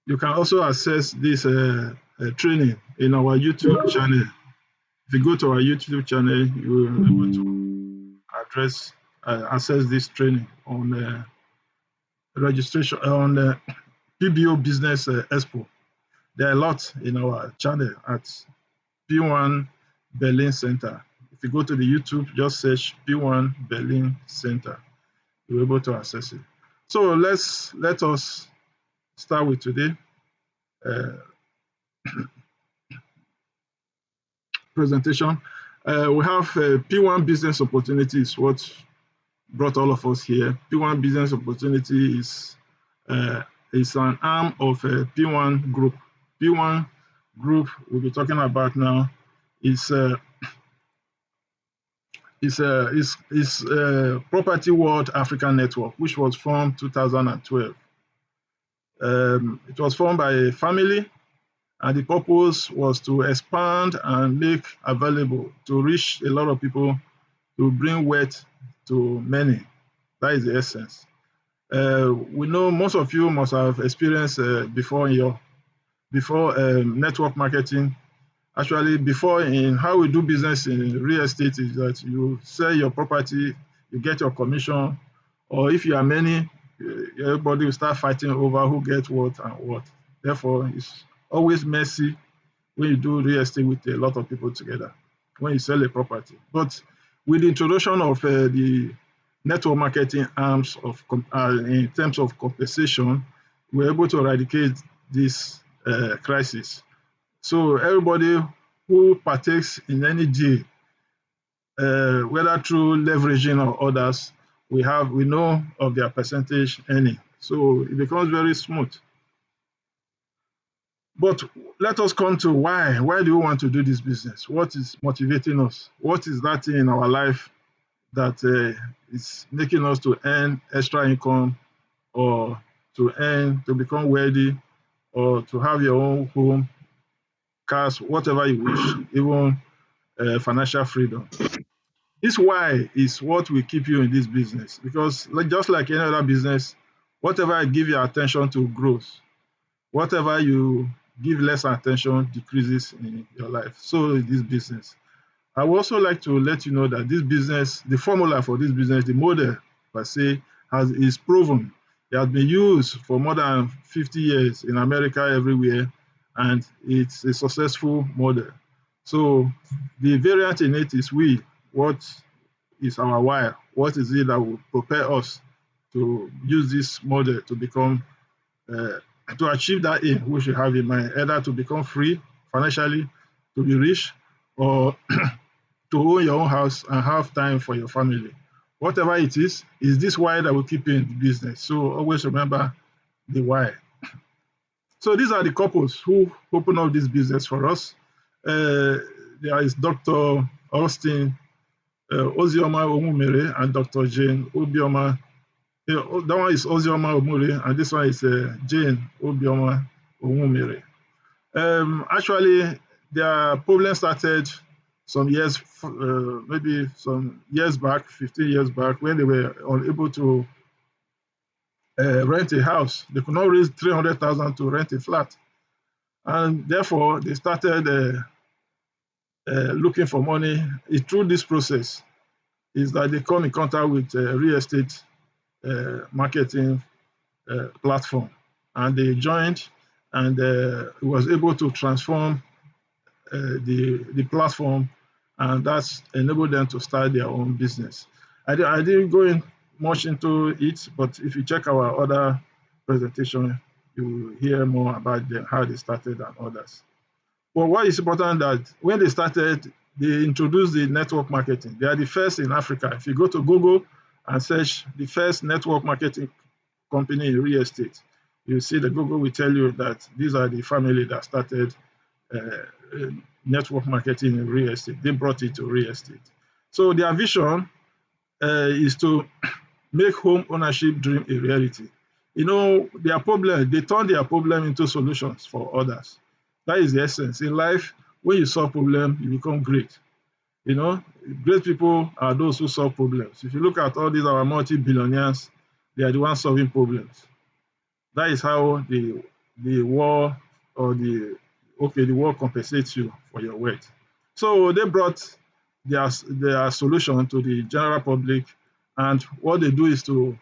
You can also access this training in our YouTube channel. If you go to our YouTube channel, you will be able to access this training on registration on PBO Business Expo. There are a lot in our channel at P1 Berlin Center. If you go to the YouTube, just search P1 Berlin Center. You'll be able to access it. So let us start with today presentation. We have P1 Business Opportunities, what brought all of us here. P1 Business Opportunity is an arm of P1 Group. P1 Group we'll be talking about now is Property World African Network, which was formed 2012. It was formed by a family, and the purpose was to expand and make available to reach a lot of people, to bring wealth to many. That is the essence. We know most of you must have experienced before network marketing. Actually, before, in how we do business in real estate, is that you sell your property, you get your commission, or if you are many, everybody will start fighting over who gets what and what. Therefore, it's always messy when you do real estate with a lot of people together, when you sell a property. But with the introduction of the network marketing arms in terms of compensation, we're able to eradicate this crisis. So everybody who partakes in any deal, whether through leveraging or others, we know of their percentage earning. So it becomes very smooth. But let us come to why. Why do we want to do this business? What is motivating us? What is that thing in our life that is making us to earn extra income, or to become wealthy, or to have your own home, cars, whatever you wish, even financial freedom? This why is what will keep you in this business, because just like any other business, whatever you give your attention to grows. Whatever you give less attention decreases in your life. So is this business. I would also like to let you know that this business, the formula for this business, the model per se, is proven. It has been used for more than 50 years in America, everywhere, and it's a successful model. So the variant in it is what is our why? What is it that will prepare us to use this model to become to achieve that aim which you have in mind, either to become free financially, to be rich, or to own your own house and have time for your family. Whatever it is this why that will keep you in the business. So always remember the why. So these are the couples who open up this business for us. There is Dr. Austin Ozioma Omumere and Dr. Jane Obioma. That one is Ozioma Omure, and this one is Jane Obioma Omumere. Actually, their problem started some years, maybe some years back, 15 years back, when they were unable to rent a house. They could not raise 300,000 to rent a flat. And therefore, they started looking for money. Through this process is that they come in contact with real estate marketing platform, and they joined, and was able to transform the platform, and that's enabled them to start their own business. I didn't go in much into it, but if you check our other presentation, you will hear more about them, how they started and others. But what is important that when they started, they introduced the network marketing. They are the first in Africa. If you go to Google and search the first network marketing company in real estate, you see the Google will tell you that these are the family that started network marketing in real estate. They brought it to real estate. So their vision is to make home ownership dream a reality. You know, their problem, they turn their problem into solutions for others. That is the essence. In life, when you solve problem, you become great. You know, great people are those who solve problems. If you look at all these our multi-billionaires, they are the ones solving problems. That is how they the war or the war compensates you for your wealth. So they brought their solution to the general public, and what they do is to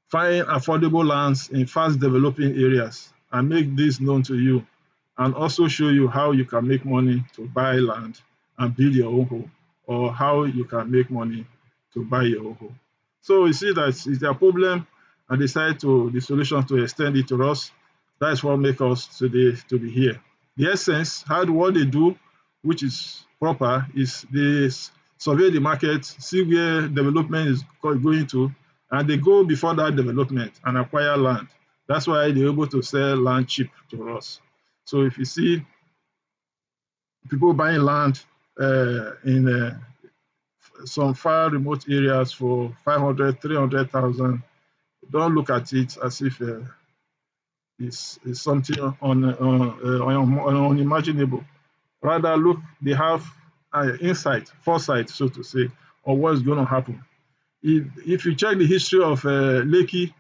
find affordable lands in fast developing areas and make this known to you, and also show you how you can make money to buy land and build your own home, or how you can make money to buy your own home. So you see that it's their problem and decide to the solution to extend it to us. That's what makes us today to be here. The essence, what they do, which is proper, is they survey the market, see where development is going to, and they go before that development and acquire land. That's why they're able to sell land cheap to us. So if you see people buying land in some far remote areas for 500, 300,000, don't look at it as if it's something unimaginable. Rather, look, they have insight, foresight, so to say, on what's going to happen. If you check the history of Lekki,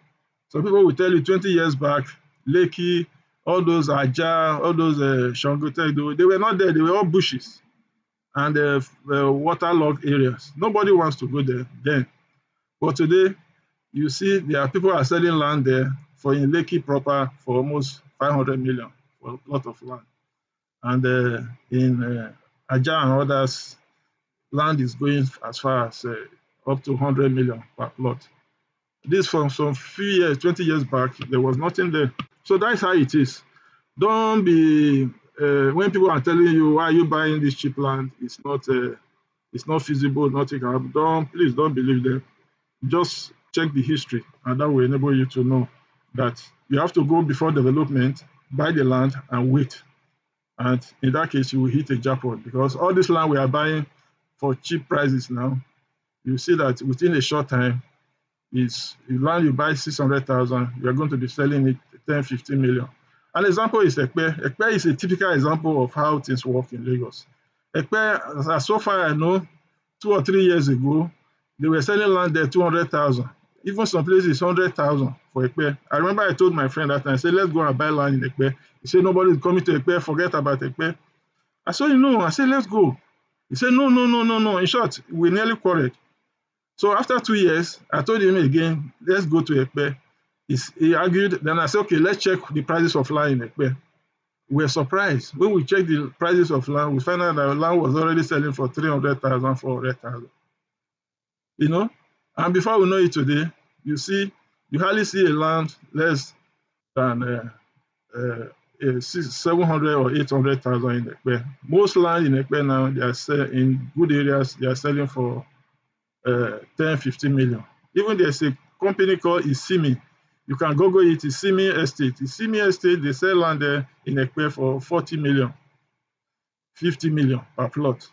some people will tell you 20 years back, Lekki, all those Aja, all those Shangote, they were not there, they were all bushes and waterlogged areas. Nobody wants to go there then. But today, you see there are people are selling land there for in Lekki proper for almost 500 million for a plot of land. And in Aja and others, land is going as far as up to 100 million per plot. This from some few years, 20 years back, there was nothing there. So that's how it is. Don't be when people are telling you why are you buying this cheap land, it's not feasible, nothing can happen. Please don't believe them. Just check the history, and that will enable you to know that you have to go before development, buy the land, and wait. And in that case, you will hit a jackpot because all this land we are buying for cheap prices now, you see that within a short time, is the land you buy 600,000, you are going to be selling it 10, 15 million. An example is Ekpe. Ekpe is a typical example of how things work in Lagos. Ekpe, as so far I know, 2 or 3 years ago, they were selling land there 200,000. Even some places 100,000 for Ekpe. I remember I told my friend that time, I said, let's go and buy land in Ekpe. He said, nobody is coming to Ekpe, forget about Ekpe. I said, no. I said, let's go. He said, no, no, no, no, no. In short, we nearly quarreled. So after 2 years, I told him again, let's go to Ekpe. He argued. Then I said, okay, let's check the prices of land in Ekpe. We were surprised. When we checked the prices of land, we found out that land was already selling for 300,000, 400,000. You know? And before we know it today, you hardly see a land less than 700 or 800,000 in Ekpe. Most land in Ekpe now, they are in good areas, they are selling for 10, 15 million. Even there's a company called Isimi. You can Google it, Isimi Estate. Isimi Estate, they sell land there in Ekpe for 40 million, 50 million per plot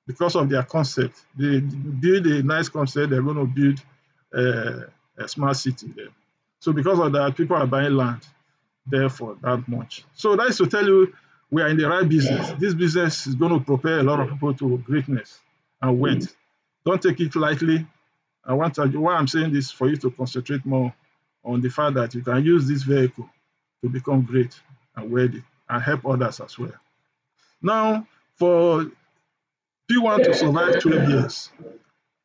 because of their concept. They build a nice concept, they're going to build a smart city there. So because of that, people are buying land there for that much. So that is to tell you we are in the right business. This business is going to propel a lot of people to greatness and wealth. Don't take it lightly. Why I'm saying this for you to concentrate more on the fact that you can use this vehicle to become great and wealthy and help others as well. Now, for P1 to survive 12 years,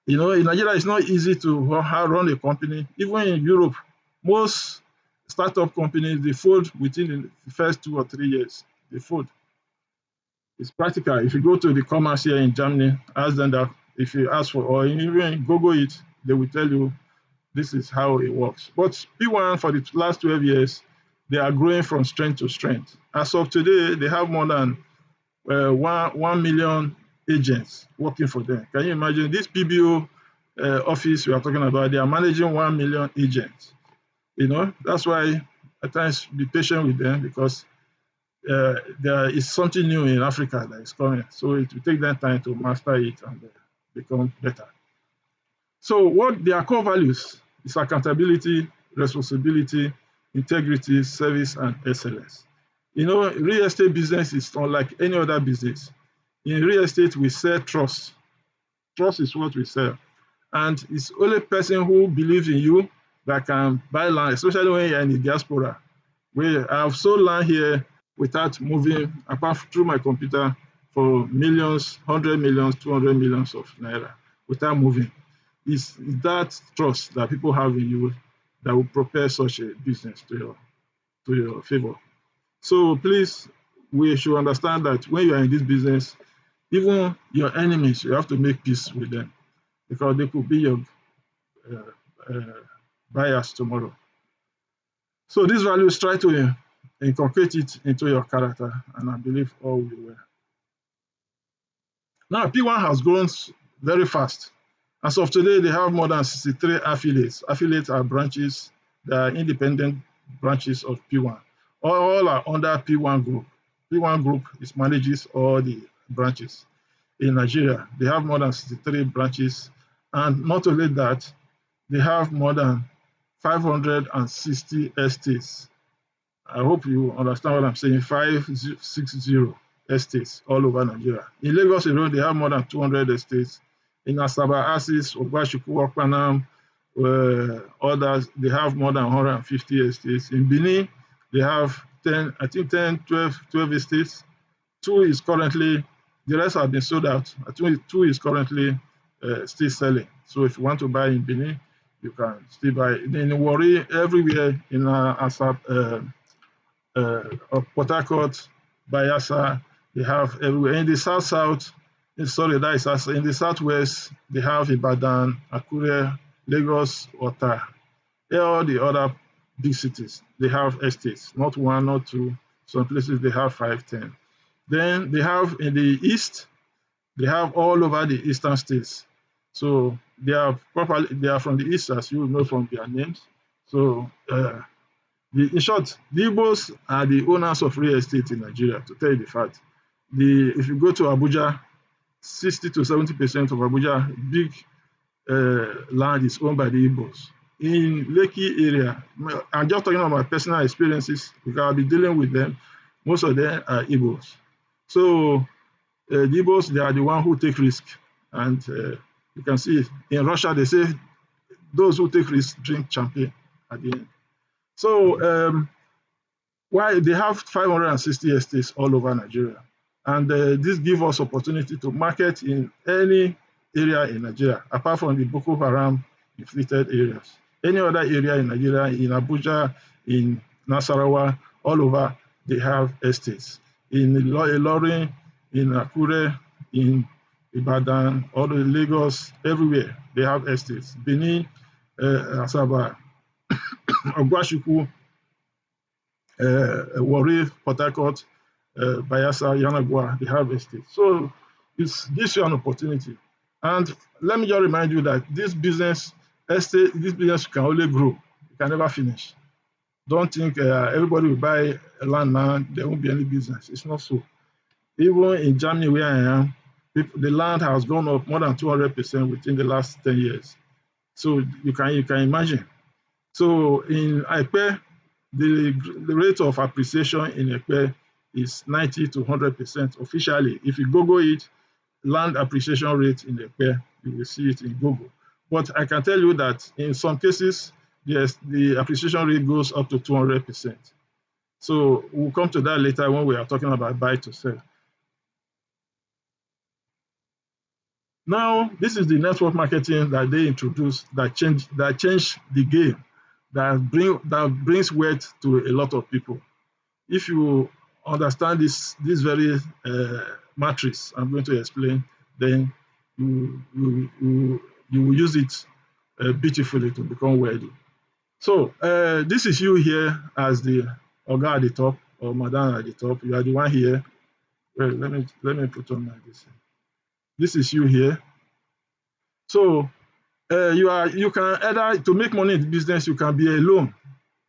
in Nigeria, it's not easy to run a company. Even in Europe, most startup companies, they fold within the first 2 or 3 years. They fold. It's practical. If you go to the commerce here in Germany, ask them that if you ask for, or even Google it, they will tell you this is how it works. But P1 for the last 12 years, they are growing from strength to strength. As of today, they have more than 1 million agents working for them. Can you imagine this PBO office we are talking about? They are managing 1 million agents. That's why at times be patient with them because there is something new in Africa that is coming. So it will take them time to master it and become better. So what their core values is accountability, responsibility, integrity, service, and excellence. Real estate business is unlike any other business. In real estate, we sell trust. Trust is what we sell. And it's only person who believes in you that can buy land, especially when you're in the diaspora. I have sold land here without moving, apart through my computer, for millions, 100 millions, 200 millions of naira without moving. It's that trust that people have in you that will propel such a business to your favor. So please, we should understand that when you are in this business, even your enemies, you have to make peace with them because they could be your uh, uh, buyers tomorrow. So these values, try to inculcate it into your character, and I believe all will well. Now, P1 has grown very fast. As of today, they have more than 63 affiliates. Affiliates are branches, they are independent branches of P1. All are under P1 Group. P1 Group is manages all the branches in Nigeria. They have more than 63 branches, and not only that, they have more than 560 estates. I hope you understand what I'm saying. 560 estates all over Nigeria. In Lagos alone, they have more than 200 estates. In Asaba, Asis, Ogbashuku, Okpanam, others, they have more than 150 estates. In Benin, they have 10, I think 10, 12 estates. Two is currently, the rest have been sold out. I think two is currently still selling. So if you want to buy in Benin, you can still buy. In Warri, everywhere in Asab, Port Harcourt, Bayelsa, they have everywhere. In the south, sorry, that is in the southwest, they have Ibadan, Akure, Lagos, Ota. All the other big cities, they have estates, not one, not two. Some places they have 5, 10. Then they have in the east, they have all over the eastern states. So they are from the east, as you know from their names. So in short, the Igbos are the owners of real estate in Nigeria, to tell you the fact. If you go to Abuja, 60 to 70% of Abuja big land is owned by the Igbos. In Lekki area, I'm just talking about my personal experiences because I'll be dealing with them. Most of them are Igbos. So the Igbos, they are the one who take risk. And you can see in Russia, they say those who take risks drink champagne at the end. So why they have 560 estates all over Nigeria, and this gives us opportunity to market in any area in Nigeria, apart from the Boko Haram inflicted areas. Any other area in Nigeria, in Abuja, in Nasarawa, all over, they have estates. In Ilorin, in Akure, in Ibadan, all the Lagos, everywhere, they have estates. Benin, Asaba, Ogbashuku, Warri, Port Harcourt, Bayelsa, Yanagwa, they have estates. So it gives you an opportunity. And let me just remind you that this business can only grow. You can never finish. Don't think everybody will buy a land now, there won't be any business. It's not so. Even in Germany, where I am, the land has gone up more than 200% within the last 10 years. So you can imagine. So in Aipe, the rate of appreciation in Ekpe is 90 to 100% officially. If you Google it, land appreciation rate in Ekpe, you will see it in Google. But I can tell you that in some cases, yes, the appreciation rate goes up to 200%. So we'll come to that later when we are talking about buy to sell. Now, this is the network marketing that they introduced that changed the game, that brings wealth to a lot of people. If you understand this very matrix I'm going to explain, then you will use it beautifully to become wealthy. So this is you here as the oga at the top or madam at the top. You are the one here. Well, let me put on my this. This is you here. So you can either to make money in the business, you can be alone.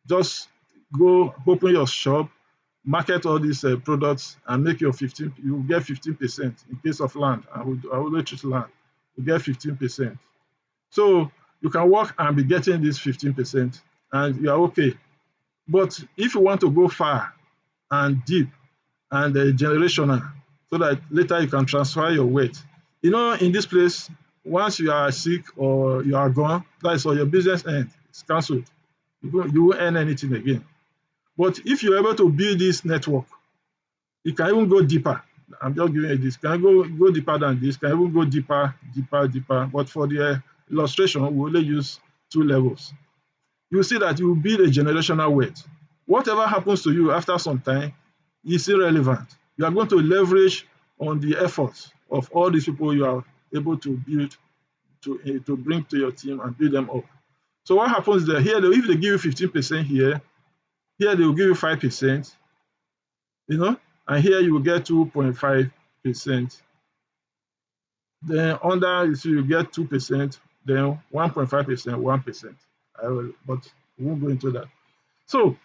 Just go open your shop, market all these products, and make your 15. You will get 15% in case of land. I will choose land. You get 15%. So you can work and be getting this 15%, and you are okay. But if you want to go far and deep and generational, so that later you can transfer your wealth. You know, in this place, once you are sick or you are gone, that is all, your business end. It's cancelled. You won't earn anything again. But if you're able to build this network, you can even go deeper. I'm just giving you this. Can go deeper than this? Can even go deeper, deeper, deeper. But for the illustration, we only use two levels. You see that you build a generational wealth. Whatever happens to you after some time is irrelevant. You are going to leverage on the efforts of all these people you are able to build to bring to your team and build them up. So what happens there? Here, if they give you 15% here they will give you 5%, and here you will get 2.5%. Then under you see you get 2%, then 1.5%, 1%. But we won't go into that. So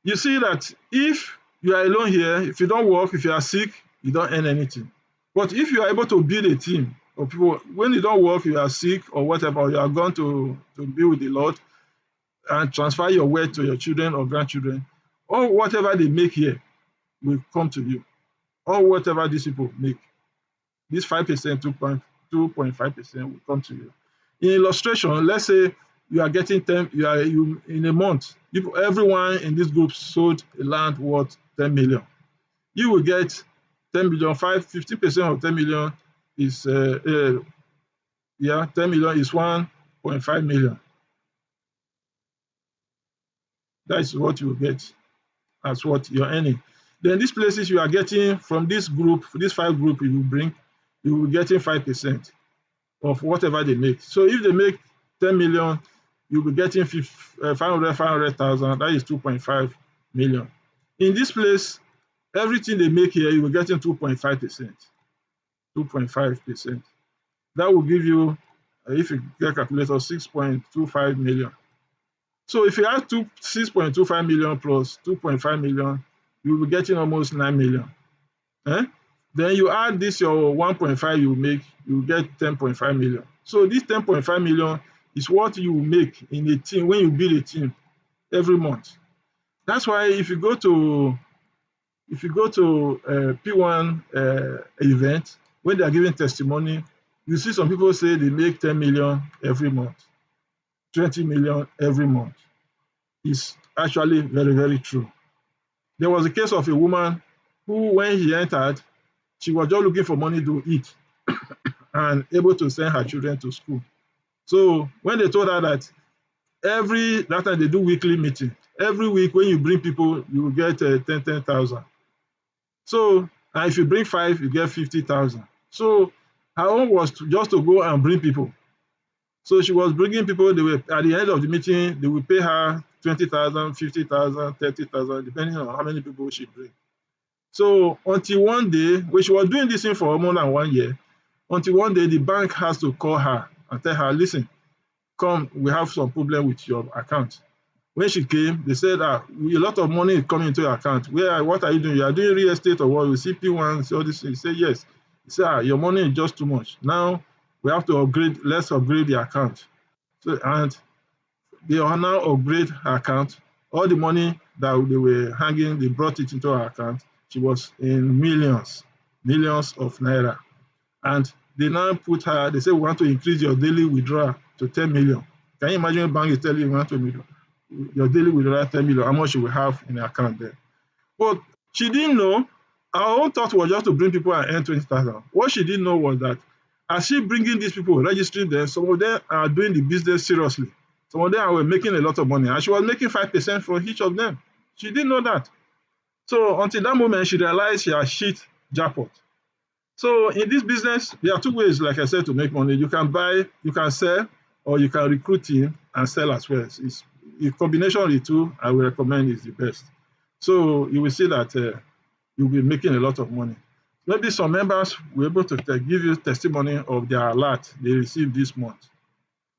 you see that if you are alone here, if you don't work, if you are sick, you don't earn anything. But if you are able to build a team of people, when you don't work, you are sick or whatever, you are going to be with the Lord and transfer your wealth to your children or grandchildren, or whatever they make here will come to you, or whatever these people make. This 5%, 2.5% will come to you. In illustration, let's say you are getting 10, you in a month, if everyone in this group sold a land worth 10 million, you will get 10 million, 15% of 10 million is 10 million is 1.5 million. That is what you will get as what you're earning. Then these places you are getting from this group, this 5 group you will bring, you will be getting 5% of whatever they make. So if they make 10 million, you'll be getting 500,000, that is 2.5 million. In this place, everything they make here, you will getting 2.5%. 2.5%. That will give you, if you get a calculator, 6.25 million. So if you add 6.25 million plus 2.5 million, you'll be getting almost 9 million. Then you add this your 1.5 you make, you get 10.5 million. So this 10.5 million is what you make in a team when you build a team every month. That's why if you go to Pwan event, when they are giving testimony, you see some people say they make 10 million every month, 20 million every month. It's actually very, very true. There was a case of a woman who, when he entered, she was just looking for money to eat and able to send her children to school. So when they told her that that time they do weekly meeting, every week when you bring people, you will get 10,000. So, and if you bring 5, you get 50,000. So her own was just to go and bring people. So she was bringing people. They were at the end of the meeting, they will pay her 20,000, 50,000, 30,000, depending on how many people she brings. So until one day, when she was doing this thing for more than 1 year, until one day the bank has to call her and tell her, listen, come, we have some problem with your account. When she came, they said, a lot of money is coming into your account. What are you doing? You are doing real estate or what? You see P1, see all this. He said, yes. He said, your money is just too much. Now we have to upgrade, let's upgrade the account. So, and they are now upgrade her account. All the money that they were hanging, they brought it into her account. She was in millions of naira. And they now put her, they say, we want to increase your daily withdrawal to 10 million. Can you imagine a bank is telling you want to your daily withdrawal 10 million, how much you will have in the account there? But she didn't know. Our own thought was just to bring people and earn 20,000. What she didn't know was that as she bringing these people, registering them, some of them are doing the business seriously. Some of them were making a lot of money, and she was making 5% for each of them. She didn't know that. So until that moment, she realized she had hit jackpot. So in this business, there are two ways, like I said, to make money. You can buy, you can sell, or you can recruit in and sell as well. It's a combination of the two, I will recommend is the best. So you will see that you'll be making a lot of money. Maybe some members will be able to give you testimony of their alert they received this month.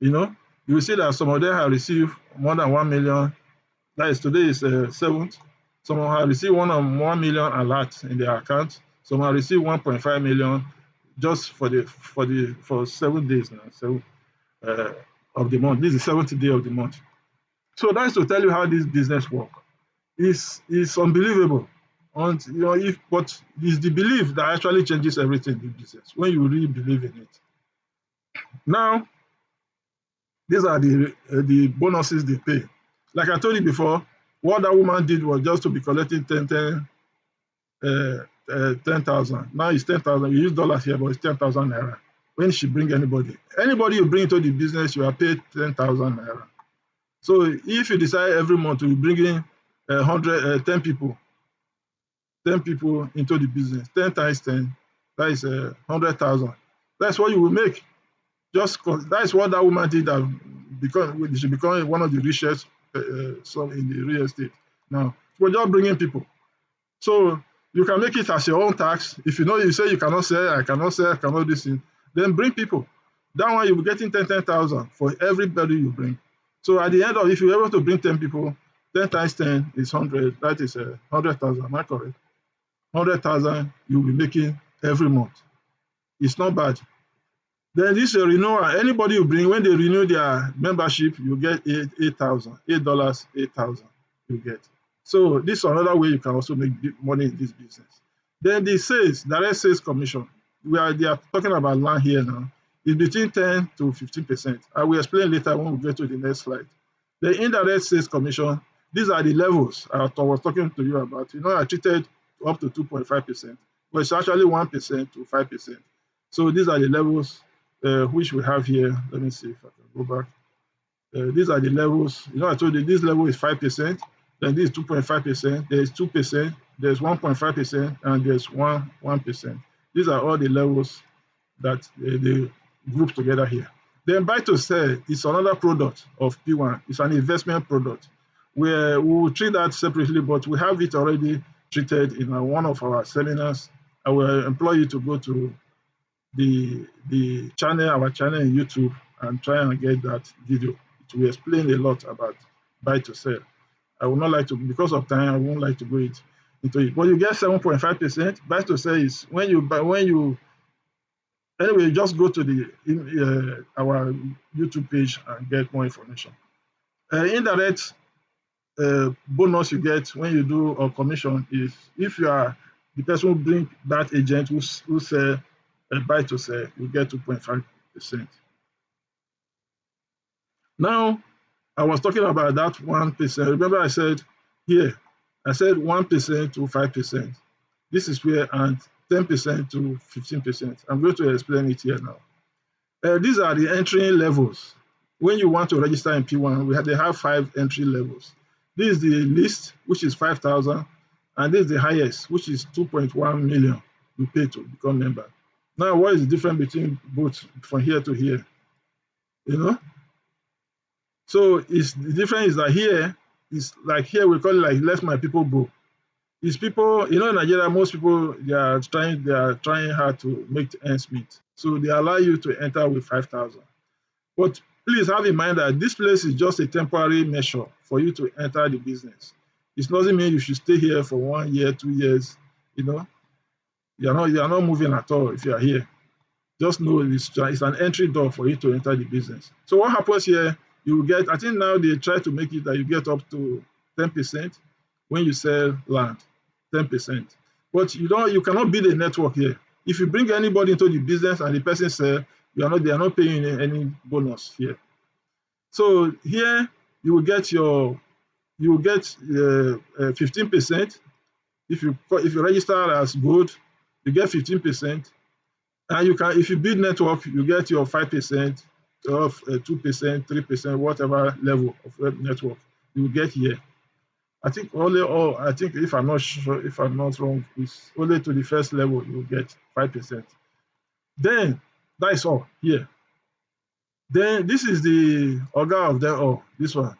You will see that some of them have received more than 1 million. That is, today is 7th. Some have received 1 million alert in their account. Some have received 1.5 million just for 7 days now, of the month. This is the 7th day of the month. So that's to tell you how this business works. It's unbelievable. And but it's the belief that actually changes everything in business when you really believe in it. Now, these are the bonuses they pay. Like I told you before, What that woman did was just to be collecting 10,000. Now it's 10,000. You use dollars here, but it's 10,000 naira. When she bring anybody you bring into the business, you are paid 10,000 naira. So if you decide every month to bring in 10 people into the business, 10 times 10, that is 100,000. That's what you will make. That's what that woman did. That because she become one of the richest some in the real estate. Now, we're just bringing people. So you can make it as your own tax. If you know you say you cannot sell, I cannot sell, I cannot do this thing, then bring people. That one you'll be getting 10,000 for everybody you bring. So at the end of, if you're able to bring 10 people, 10 times 10 is 100. That is 100,000. Am I correct? 100,000 you'll be making every month. It's not bad. Then this renewal, anybody you bring, when they renew their membership, you get 8,000, $8, 8,000 you get. So this is another way you can also make money in this business. Then the sales, direct sales commission, they are talking about land here now, is between 10 to 15%. I will explain later when we get to the next slide. The indirect sales commission, these are the levels I was talking to you about. You know, I treated up to 2.5%, but it's actually 1% to 5%. So these are the levels which we have here. Let me see if I can go back. These are the levels. You know, I told you this level is 5%, then this is 2.5%, there's 2%, there's 1.5%, and there's 1%. These are all the levels that they group together here. Then buy to sell is another product of P1. It's an investment product where we will treat that separately, but we have it already treated in one of our seminars. I will employ you to go to the channel, our channel in YouTube, and try and get that video. It will explain a lot about buy to sell. I would not like to, because of time, I won't like to go into it. But you get 7.5%. Buy to sell is when you buy, anyway, just go to our YouTube page and get more information. Indirect bonus you get when you do a commission is if you are the person who bring that agent who sell buy to sell, you get 2.5%. Now, I was talking about that 1%. Remember I said here, I said 1% to 5%. This is where, and 10% to 15%. I'm going to explain it here now. These are the entry levels. When you want to register in P1, they have 5 entry levels. This is the least, which is 5,000, and this is the highest, which is 2.1 million you pay to become member. Now, what is the difference between both from here to here? You know? So the difference is that here is like here we call it like let my people go. It's people, you know, in Nigeria, most people they are trying hard to make ends meet. So they allow you to enter with 5,000. But please have in mind that this place is just a temporary measure for you to enter the business. It doesn't mean you should stay here for 1 year, 2 years. You know, you are not moving at all if you are here. Just know it's an entry door for you to enter the business. So what happens here? You will get. I think now they try to make it that you get up to 10% when you sell land. 10%. But you cannot build a network here. If you bring anybody into the business and the person sell, they are not paying any bonus here. So here you will get 15%. If you register as gold, you get 15%. And if you build network, you get your 5% of 2%, 3%, whatever level of network you will get here. I think if I'm not wrong, it's only to the first level you will get 5%. Then that is all here. Then this is the Oga of them all. This one,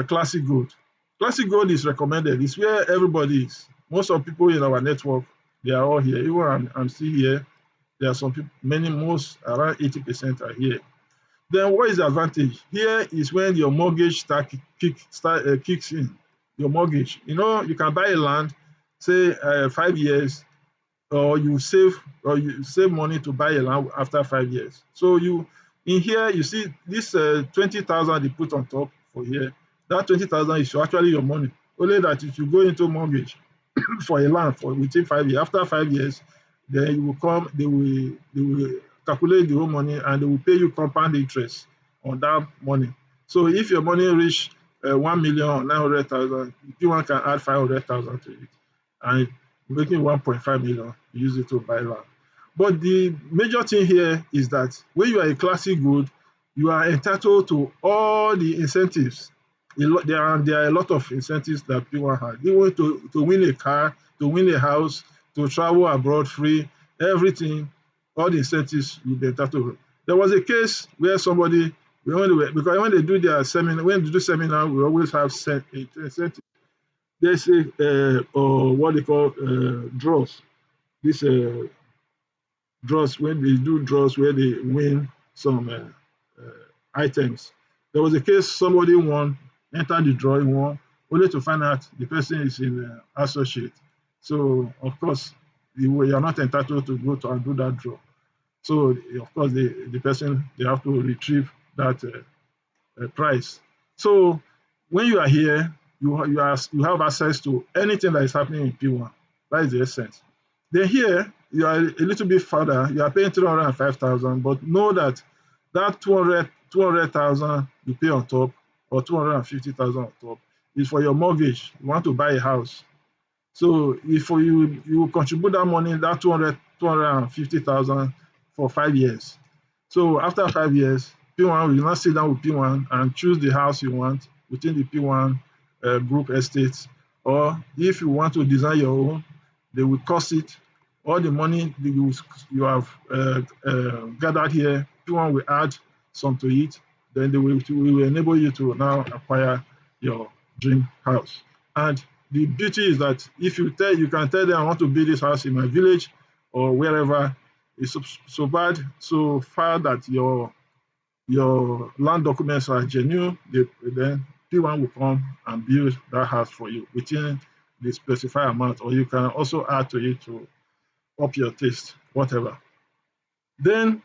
Classic Gold. Classic Gold is recommended. It's where everybody is. Most of people in our network, they are all here. Even I'm still here. There are some people, most around 80% are here. Then what is the advantage? Here is when your mortgage kicks in. Your mortgage. You know, you can buy a land, say 5 years, or you save money to buy a land after 5 years. So in here you see this 20,000 you put on top for here. That 20,000 is actually your money. Only that if you go into mortgage for a land for within 5 years, after 5 years, then you will come. They will calculate the whole money and they will pay you compound interest on that money. So if your money reach 1,900,000, P1 can add 500,000 to it, and making 1.5 million, use it to buy land. But the major thing here is that when you are a classic good, you are entitled to all the incentives. There are a lot of incentives that P1 has. Even to win a car, to win a house, to travel abroad free, everything, all the incentives you'll be entitled to. There was a case where somebody, because when they do their seminar, when they do seminar, we always have incentives. They say, or what they call draws. This draws, when they do draws where they win some items. There was a case somebody won, entered the drawing, won, only to find out the person is in associate. So of course you are not entitled to go to and do that draw. So of course the person, they have to retrieve that price. So when you are here, you have access to anything that is happening in P1. That is the essence. Then here you are a little bit further. You are paying 305,000, but know that that 200,000 you pay on top, or 250,000 on top, is for your mortgage. You want to buy a house. So if you contribute that money, that 250,000 for 5 years. So after 5 years, P1 will not sit down with P1 and choose the house you want within the P1 group estates. Or if you want to design your own, they will cost it. All the money you have gathered here, P1 will add some to it. Then they will enable you to now acquire your dream house. And the beauty is that if you can tell them, I want to build this house in my village or wherever, it's so bad, so far that your land documents are genuine, then P1 will come and build that house for you within the specified amount, or you can also add to it to up your taste, whatever. Then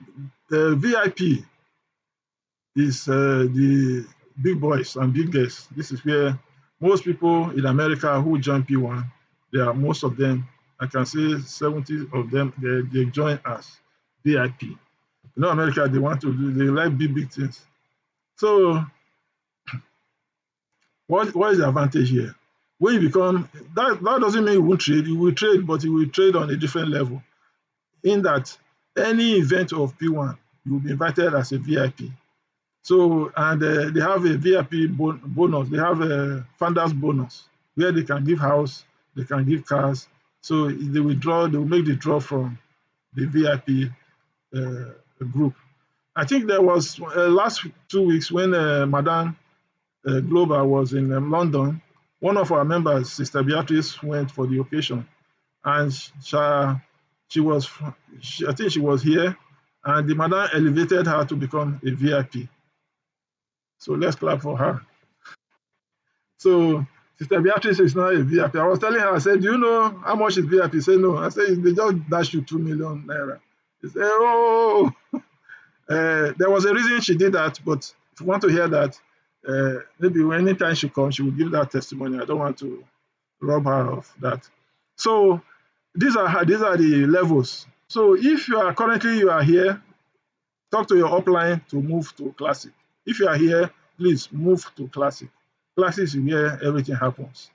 the VIP is the big boys and big girls. This is where most people in America who join P1, most of them, I can say 70 of them, they join as VIP. You know, America, they like big things. So what is the advantage here? When you become, that doesn't mean you won't trade. You will trade, but you will trade on a different level. In that any event of P1, you will be invited as a VIP. So, and they have a VIP bonus. They have a founders bonus where they can give house, they can give cars. So they will make the draw from the VIP group. I think there was last 2 weeks when Madame Global was in London. One of our members, Sister Beatrice, went for the occasion, and I think she was here, and the Madame elevated her to become a VIP. So let's clap for her. So Sister Beatrice is now a VIP. I was telling her, I said, do you know how much is VIP? She said, no. I said, they just dash you 2 million naira. She said, oh, there was a reason she did that, but if you want to hear that, maybe anytime she comes, she will give that testimony. I don't want to rob her of that. So these are the levels. So if you are here, talk to your upline to move to Classic. If you are here, please move to Classic. Classic is where everything happens.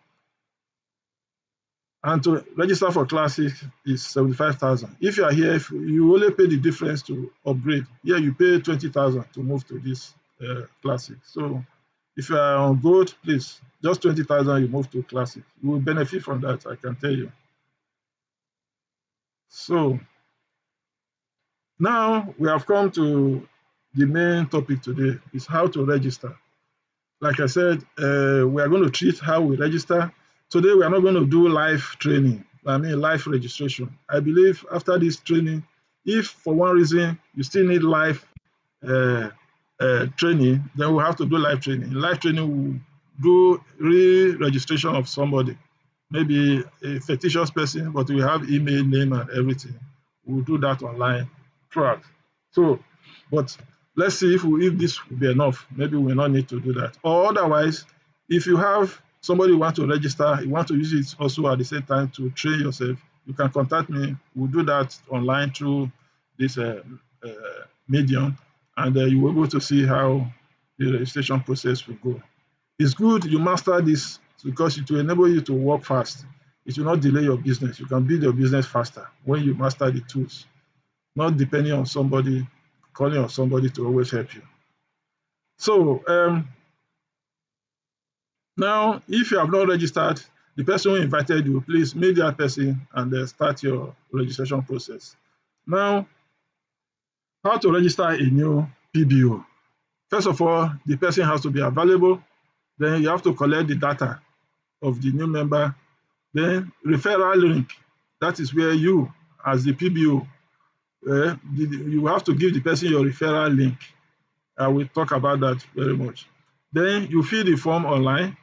And to register for Classic is 75,000. If you are here, if you only pay the difference to upgrade. Here you pay 20,000 to move to this Classic. So if you are on Gold, please, just 20,000 you move to Classic. You will benefit from that, I can tell you. So now we have come to the main topic today, is how to register. Like I said, we are going to treat how we register. Today, we are not going to do live training, live registration. I believe after this training, if for one reason you still need live training, then we'll have to do live training. In live training, we'll do re-registration of somebody, maybe a fictitious person, but we have email, name, and everything. We'll do that online throughout. So, but let's see if this will be enough. Maybe we will not need to do that. Or otherwise, if you have somebody who wants to register, you want to use it also at the same time to train yourself, you can contact me. We'll do that online through this medium, and you will be able to see how the registration process will go. It's good you master this because it will enable you to work fast. It will not delay your business. You can build your business faster when you master the tools, not depending on somebody, calling on somebody to always help you. So now, if you have not registered, the person who invited you, please meet that person and start your registration process. Now, how to register a new PBO? First of all, the person has to be available. Then you have to collect the data of the new member. Then referral link. That is where you, as the PBO, you have to give the person your referral link. I will talk about that very much. Then you fill the form online.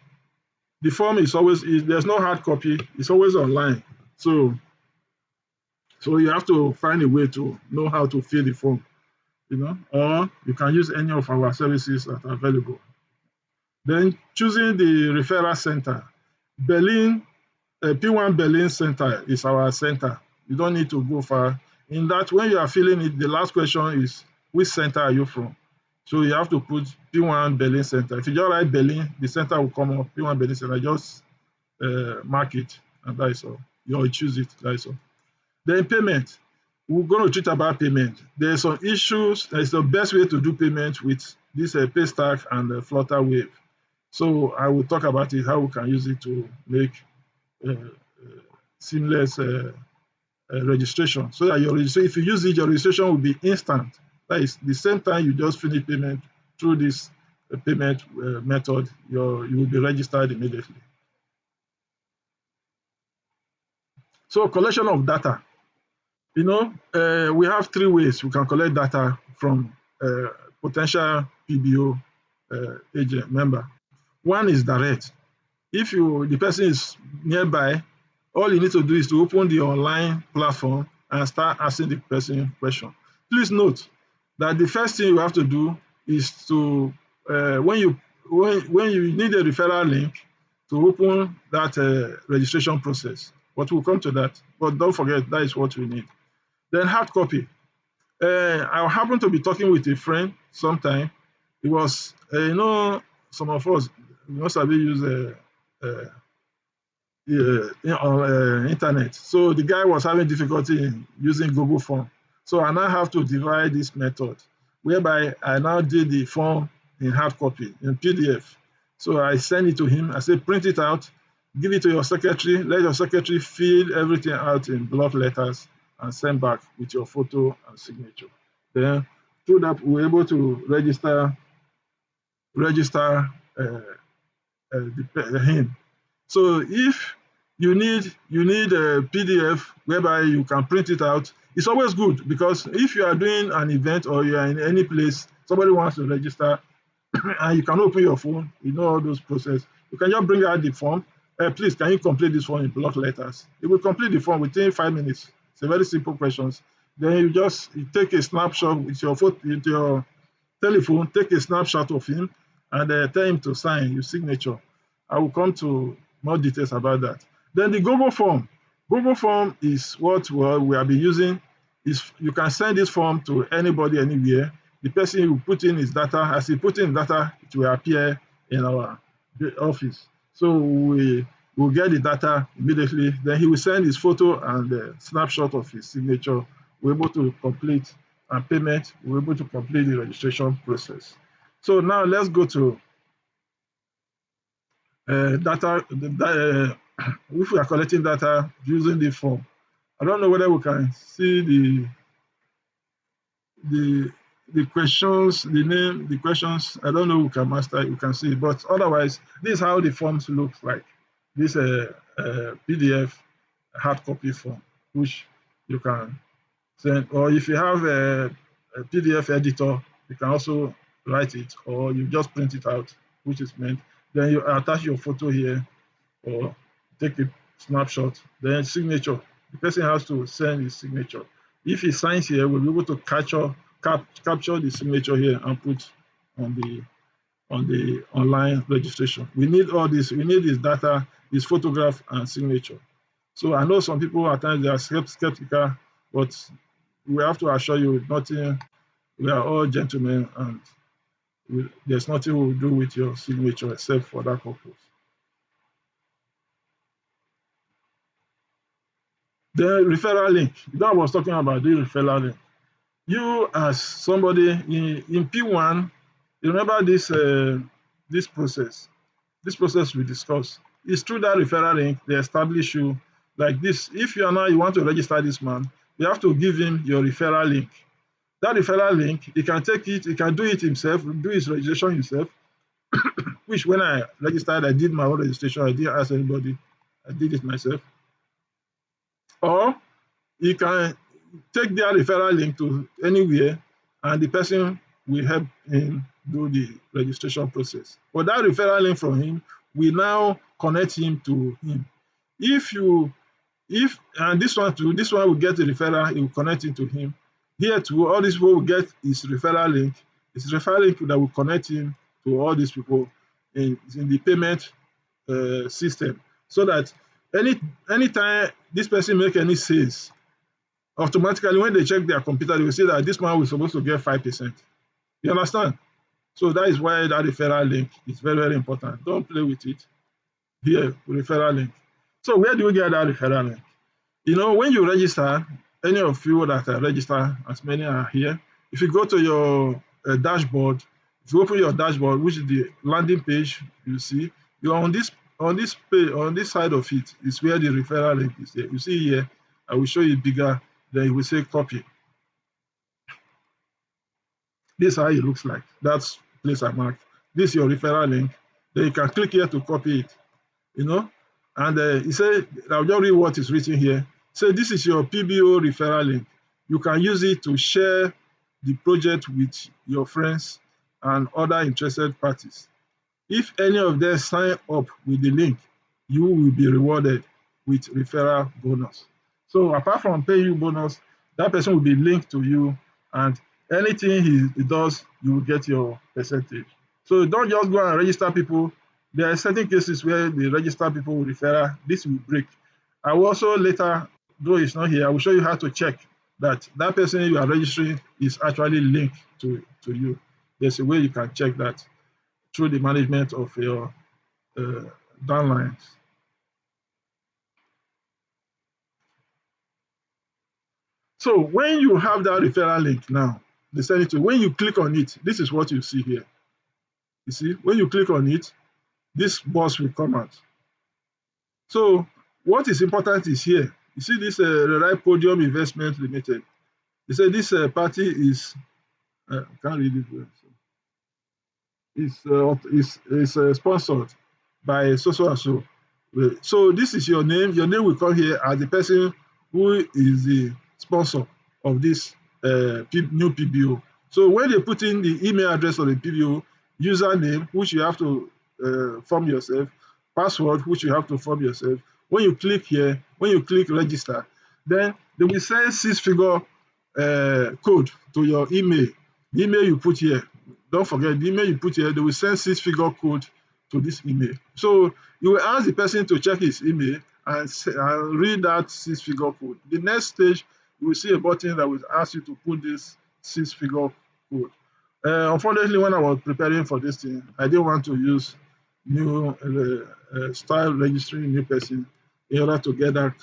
The form is always, there's no hard copy, it's always online. So you have to find a way to know how to fill the form, or you can use any of our services that are available. Then choosing the referral center. Berlin, Pwan Berlin Center is our center. You don't need to go far. In that, when you are filling it, the last question is, which center are you from? So you have to put P1 Berlin Center. If you just write Berlin, the center will come up, P1 Berlin Center. Just mark it, and that is all. You choose it, that is all. Then payment. We're going to treat about payment. There are some issues. It's the best way to do payment with this Paystack and Flutter Wave. So I will talk about it, how we can use it to make seamless registration. So that your registration, if you use it, your registration will be instant. That is the same time you just finish payment through this payment method, you will be registered immediately. So collection of data. We have three ways we can collect data from potential PBO agent member. One is direct. If the person is nearby, all you need to do is to open the online platform and start asking the person question. Please note that the first thing you have to do is to when you need a referral link to open that registration process. But we'll come to that. But don't forget, that is what we need. Then hard copy. I happened to be talking with a friend sometime. It was, some of us, sabi use on internet. So the guy was having difficulty in using Google Form. So I now have to devise this method whereby I now did the form in hard copy, in PDF. So I send it to him. I say, print it out, give it to your secretary, let your secretary fill everything out in block letters and send back with your photo and signature. Then through that, we're able to register him. So if you need a PDF whereby you can print it out, it's always good because if you are doing an event or you are in any place, somebody wants to register and you can open your phone, all those process. You can just bring out the form. Please, can you complete this form in block letters? It will complete the form within 5 minutes. It's a very simple questions. Then you take a snapshot with your telephone, take a snapshot of him, and tell him to sign your signature. I will come to more details about that. Then the Google form. Google form is what we have been using. You can send this form to anybody, anywhere. The person will put in his data. As he put in data, it will appear in our office. So we will get the data immediately. Then he will send his photo and a snapshot of his signature. We're able to complete and payment. We're able to complete the registration process. So now let's go to data. If we are collecting data using the form, I don't know whether we can see the questions, the name, the questions. I don't know who can master it, you can see it, but otherwise, this is how the forms look like. This PDF hard copy form, which you can send, or if you have a PDF editor, you can also write it, or you just print it out, which is meant. Then you attach your photo here, or take a snapshot. Then signature. The person has to send his signature. If he signs here, we'll be able to capture the signature here and put on the online registration. We need all this. We need his data, his photograph, and signature. So I know some people at times they are skeptical, but we have to assure you nothing. We are all gentlemen and There's nothing we'll do with your signature except for that purpose. The referral link. That was talking about the referral link. You as somebody in P1, you remember this process. This process we discussed. It's through that referral link they establish you like this. If you are now you want to register this man, you have to give him your referral link. That referral link, he can take it, he can do it himself, do his registration himself, which when I registered, I did my own registration. I didn't ask anybody. I did it myself. Or you can take their referral link to anywhere and the person will help him do the registration process. But that referral link from him will now connect him to him. If you if and this one too, this one will get a referral, it will connect it to him. Here too, all these people will get his referral link. His referral link that will connect him to all these people in the payment system. So that anytime this person make any sales, automatically when they check their computer, they will see that this man was supposed to get 5%. You understand? So that is why that referral link is very, very important. Don't play with it. Here, referral link. So where do you get that referral link? You know, when you register, any of you that are registered, as many are here, if you go to your dashboard, if you open your dashboard, which is the landing page, you see, you're on this page, on this side of it is where the referral link is there. You see here, I will show you bigger, then you will say copy. This is how it looks like. That's place I marked. This is your referral link. Then you can click here to copy it, you know. And he said, I'll just read what is written here. So this is your PBO referral link. You can use it to share the project with your friends and other interested parties. If any of them sign up with the link, you will be rewarded with referral bonus. So apart from paying you bonus, that person will be linked to you, and anything he does, you will get your percentage. So don't just go and register people. There are certain cases where they register people with referral. This will break. I will also later, though it's not here, I will show you how to check that that person you are registering is actually linked to you. There's a way you can check that through the management of your uh, downlines. So when you have that referral link now, they send it to you. When you click on it, this is what you see here. You see, when you click on it, this box will come out. So what is important is here. You see this Right Podium Investment Limited. They say this party is, I can't read it well. Is sponsored by so and so. So this is your name. Your name will come here as the person who is the sponsor of this new PBO. So when they put in the email address of the PBO, username, which you have to form yourself, password, which you have to form yourself. When you click here, when you click register, then they will send six-figure code to your email. The email you put here, don't forget the email you put here, they will send six-figure code to this email. So you will ask the person to check his email and read that six-figure code. The next stage, you will see a button that will ask you to put this six-figure code. Unfortunately, when I was preparing for this thing, I didn't want to use new style registering new person in order to get that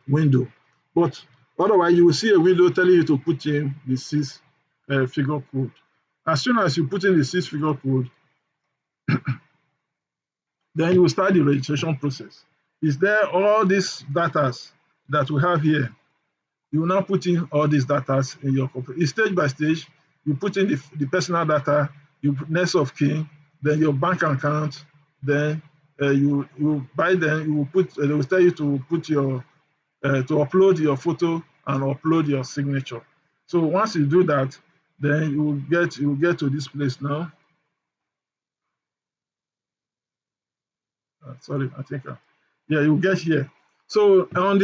window. But otherwise, you will see a window telling you to put in the six-figure code. As soon as you put in the six-figure code, then you will start the registration process. Is there all these data that we have here? You will now put in all these data in your computer. It's stage by stage. You put in the personal data, you put next of kin, then your bank account, then you by then you will put they will tell you to put your to upload your photo and upload your signature. So once you do that, then you will get to this place now. Sorry, I think yeah, you get here. So on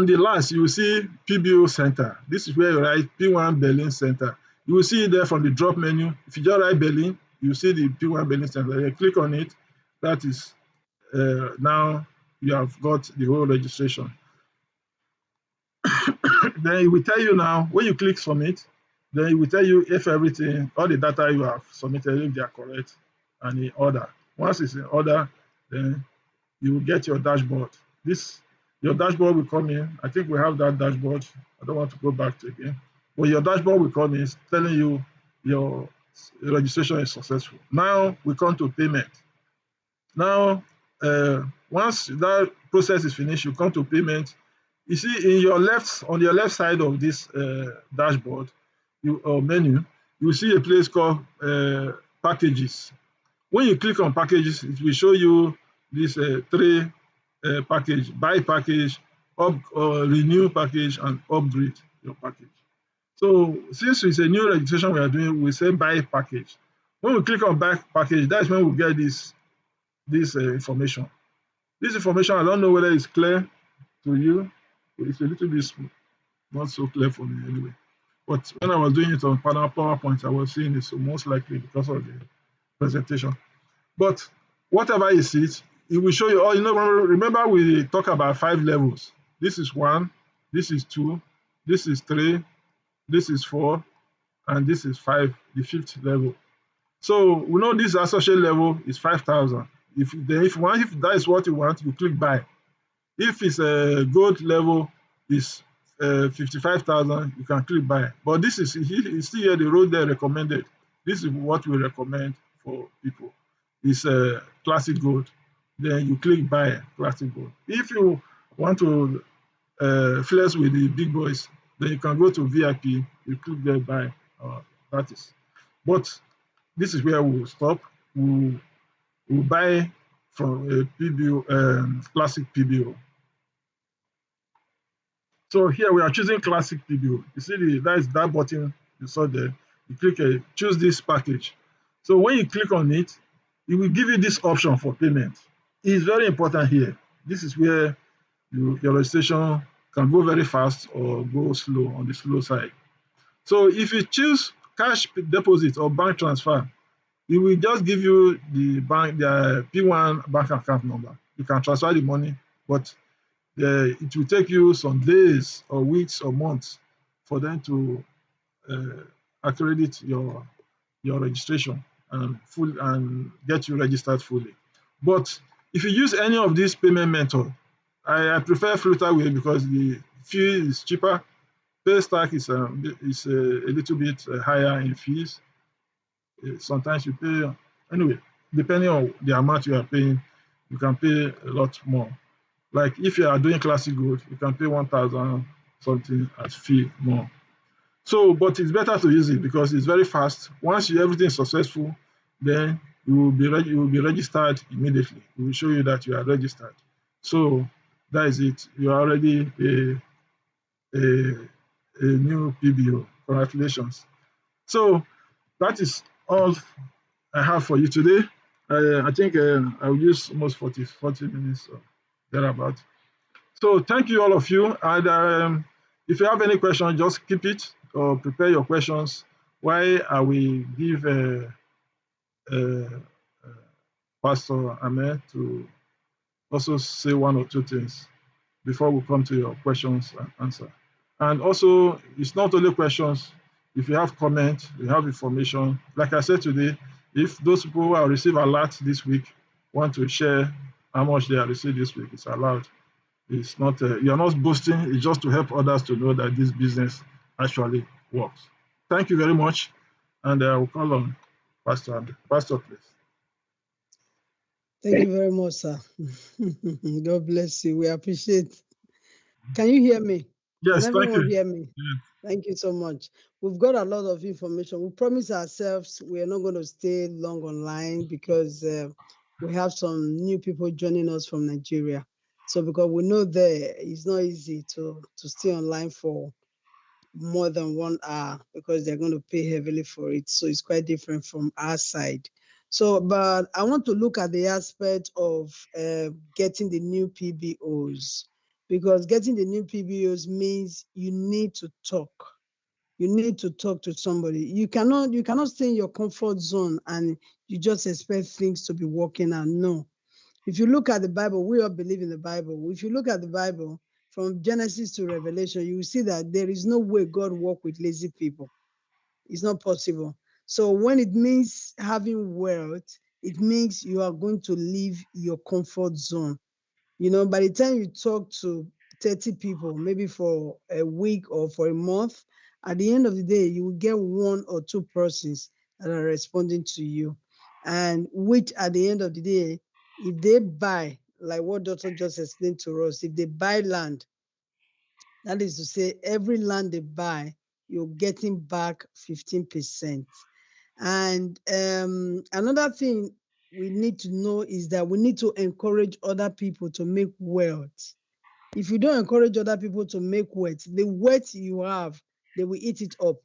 the last, you will see PBO Center. This is where you write P1 Berlin Center. You will see it there from the drop menu. If you just write Berlin, you see the P1 Berlin Center. You click on it. That is now you have got the whole registration. Then it will tell you now when you click submit. Then it will tell you if everything, all the data you have submitted, if they are correct and in order. Once it's in order, then you will get your dashboard. This your dashboard will come in. I think we have that dashboard. I don't want to go back to again. But your dashboard will come in telling you your registration is successful. Now we come to payment. Now, once that process is finished, you come to payment. You see in your left on your left side of this dashboard, you or menu, you see a place called packages. When you click on packages, it will show you this three package: buy package, renew package, and upgrade your package. So since it's a new registration we are doing, we say buy package. When we click on buy package, that's when we get this information. This information, I don't know whether it's clear to you. It's a little bit not so clear for me anyway. But when I was doing it on PowerPoint, I was seeing it, so most likely because of the presentation. But whatever is it, it will show you. Oh, remember we talk about 5 levels. This is 1, this is 2, this is 3, this is 4, and this is 5, the 5th level. So we know this associate level is 5,000. If that is what you want, you click buy. If it's a gold level is 55,000, you can click buy. But this is you see here the road there recommended. This is what we recommend for people. It's a classic gold. Then you click buy classic gold. If you want to flex with the big boys, then you can go to VIP. You click there buy. That is. But this is where we'll stop. We'll buy from a PBO, classic PBO. So here we are choosing classic PBO. You see that is that button you saw there. You click choose this package. So when you click on it, it will give you this option for payment. It's very important here. This is where your registration can go very fast or go slow on the slow side. So if you choose cash deposit or bank transfer, it will just give you the P1 bank account number. You can transfer the money, but it will take you some days or weeks or months for them to accredit your registration and get you registered fully. But if you use any of these payment method, I prefer Flutterwave because the fee is cheaper. Paystack is a little bit higher in fees. Sometimes you pay anyway, depending on the amount you are paying, you can pay a lot more. Like if you are doing classic gold, you can pay 1,000 something as fee more. So, but it's better to use it because it's very fast. Once everything is successful, then you will be registered immediately. It will show you that you are registered. So that is it. You are already a new PBO. Congratulations. So that is all I have for you today. I think I'll use almost 40 minutes or thereabout. So thank you all of you. And if you have any questions, just keep it or prepare your questions while I will give Pastor Ahmed to also say one or two things before we come to your questions and answer. And also, it's not only questions. If you have comments, you have information. Like I said today, if those people who have received alert this week want to share how much they have received this week, it's allowed. It's not you're not boasting. It's just to help others to know that this business actually works. Thank you very much, and I will call on Pastor. Pastor, please. Thank you very much, sir. God bless you. We appreciate. Can you hear me? Yes, Can thank everyone you. hear me? Yeah. Thank you so much. We've got a lot of information. We promise ourselves we are not going to stay long online because we have some new people joining us from Nigeria. So because we know there it's not easy to stay online for more than 1 hour because they're going to pay heavily for it. So it's quite different from our side. So, but I want to look at the aspect of getting the new PBOs, because getting the new PBOs means you need to talk. You need to talk to somebody. You cannot stay in your comfort zone and you just expect things to be working out. No. If you look at the Bible, we all believe in the Bible. If you look at the Bible from Genesis to Revelation, you will see that there is no way God work with lazy people. It's not possible. So when it means having wealth, it means you are going to leave your comfort zone. By the time you talk to 30 people, maybe for a week or for a month, at the end of the day, you will get one or two persons that are responding to you. And which at the end of the day, if they buy, like what Doctor just explained to us, if they buy land, that is to say, every land they buy, you're getting back 15%. And another thing we need to know is that we need to encourage other people to make wealth. If you don't encourage other people to make wealth, the wealth you have, they will eat it up.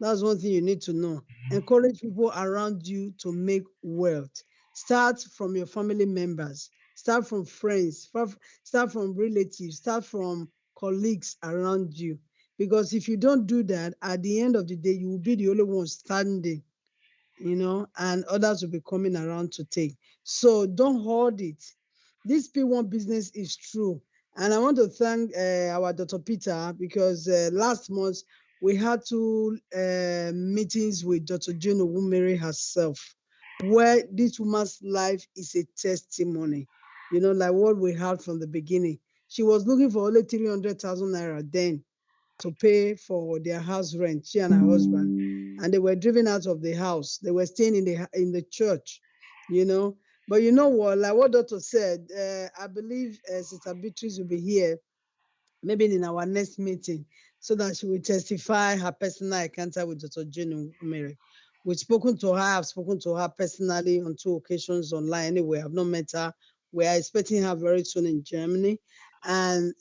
That's one thing you need to know. Encourage people around you to make wealth. Start from your family members, start from friends, start from relatives, start from colleagues around you. Because if you don't do that, at the end of the day, you will be the only one standing, and others will be coming around to take. So don't hoard it. This P1 business is true. And I want to thank our Dr. Peter because last month we had two meetings with Dr. Jane Owumere herself, where this woman's life is a testimony, like what we had from the beginning. She was looking for only 300,000 naira then to pay for their house rent, she and her husband, and they were driven out of the house. They were staying in the church, you know. But you know what? Like what Doctor said, I believe Sister Beatrice will be here maybe in our next meeting, so that she will testify her personal encounter with Dr. Jane Mary. We've spoken to her, I've spoken to her personally on 2 occasions online. Anyway, I've not met her. We are expecting her very soon in Germany. And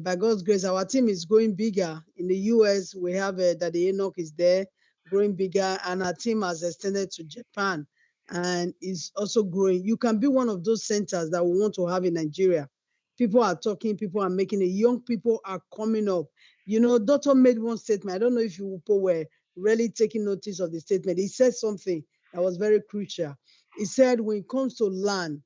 by God's grace, our team is growing bigger. In the US, we have Daddy Enoch is there, growing bigger, and our team has extended to Japan and is also growing. You can be one of those centers that we want to have in Nigeria. People are talking, people are making it, young people are coming up. Doctor made one statement. I don't know if you people were really taking notice of the statement. He said something that was very crucial. He said, when it comes to land,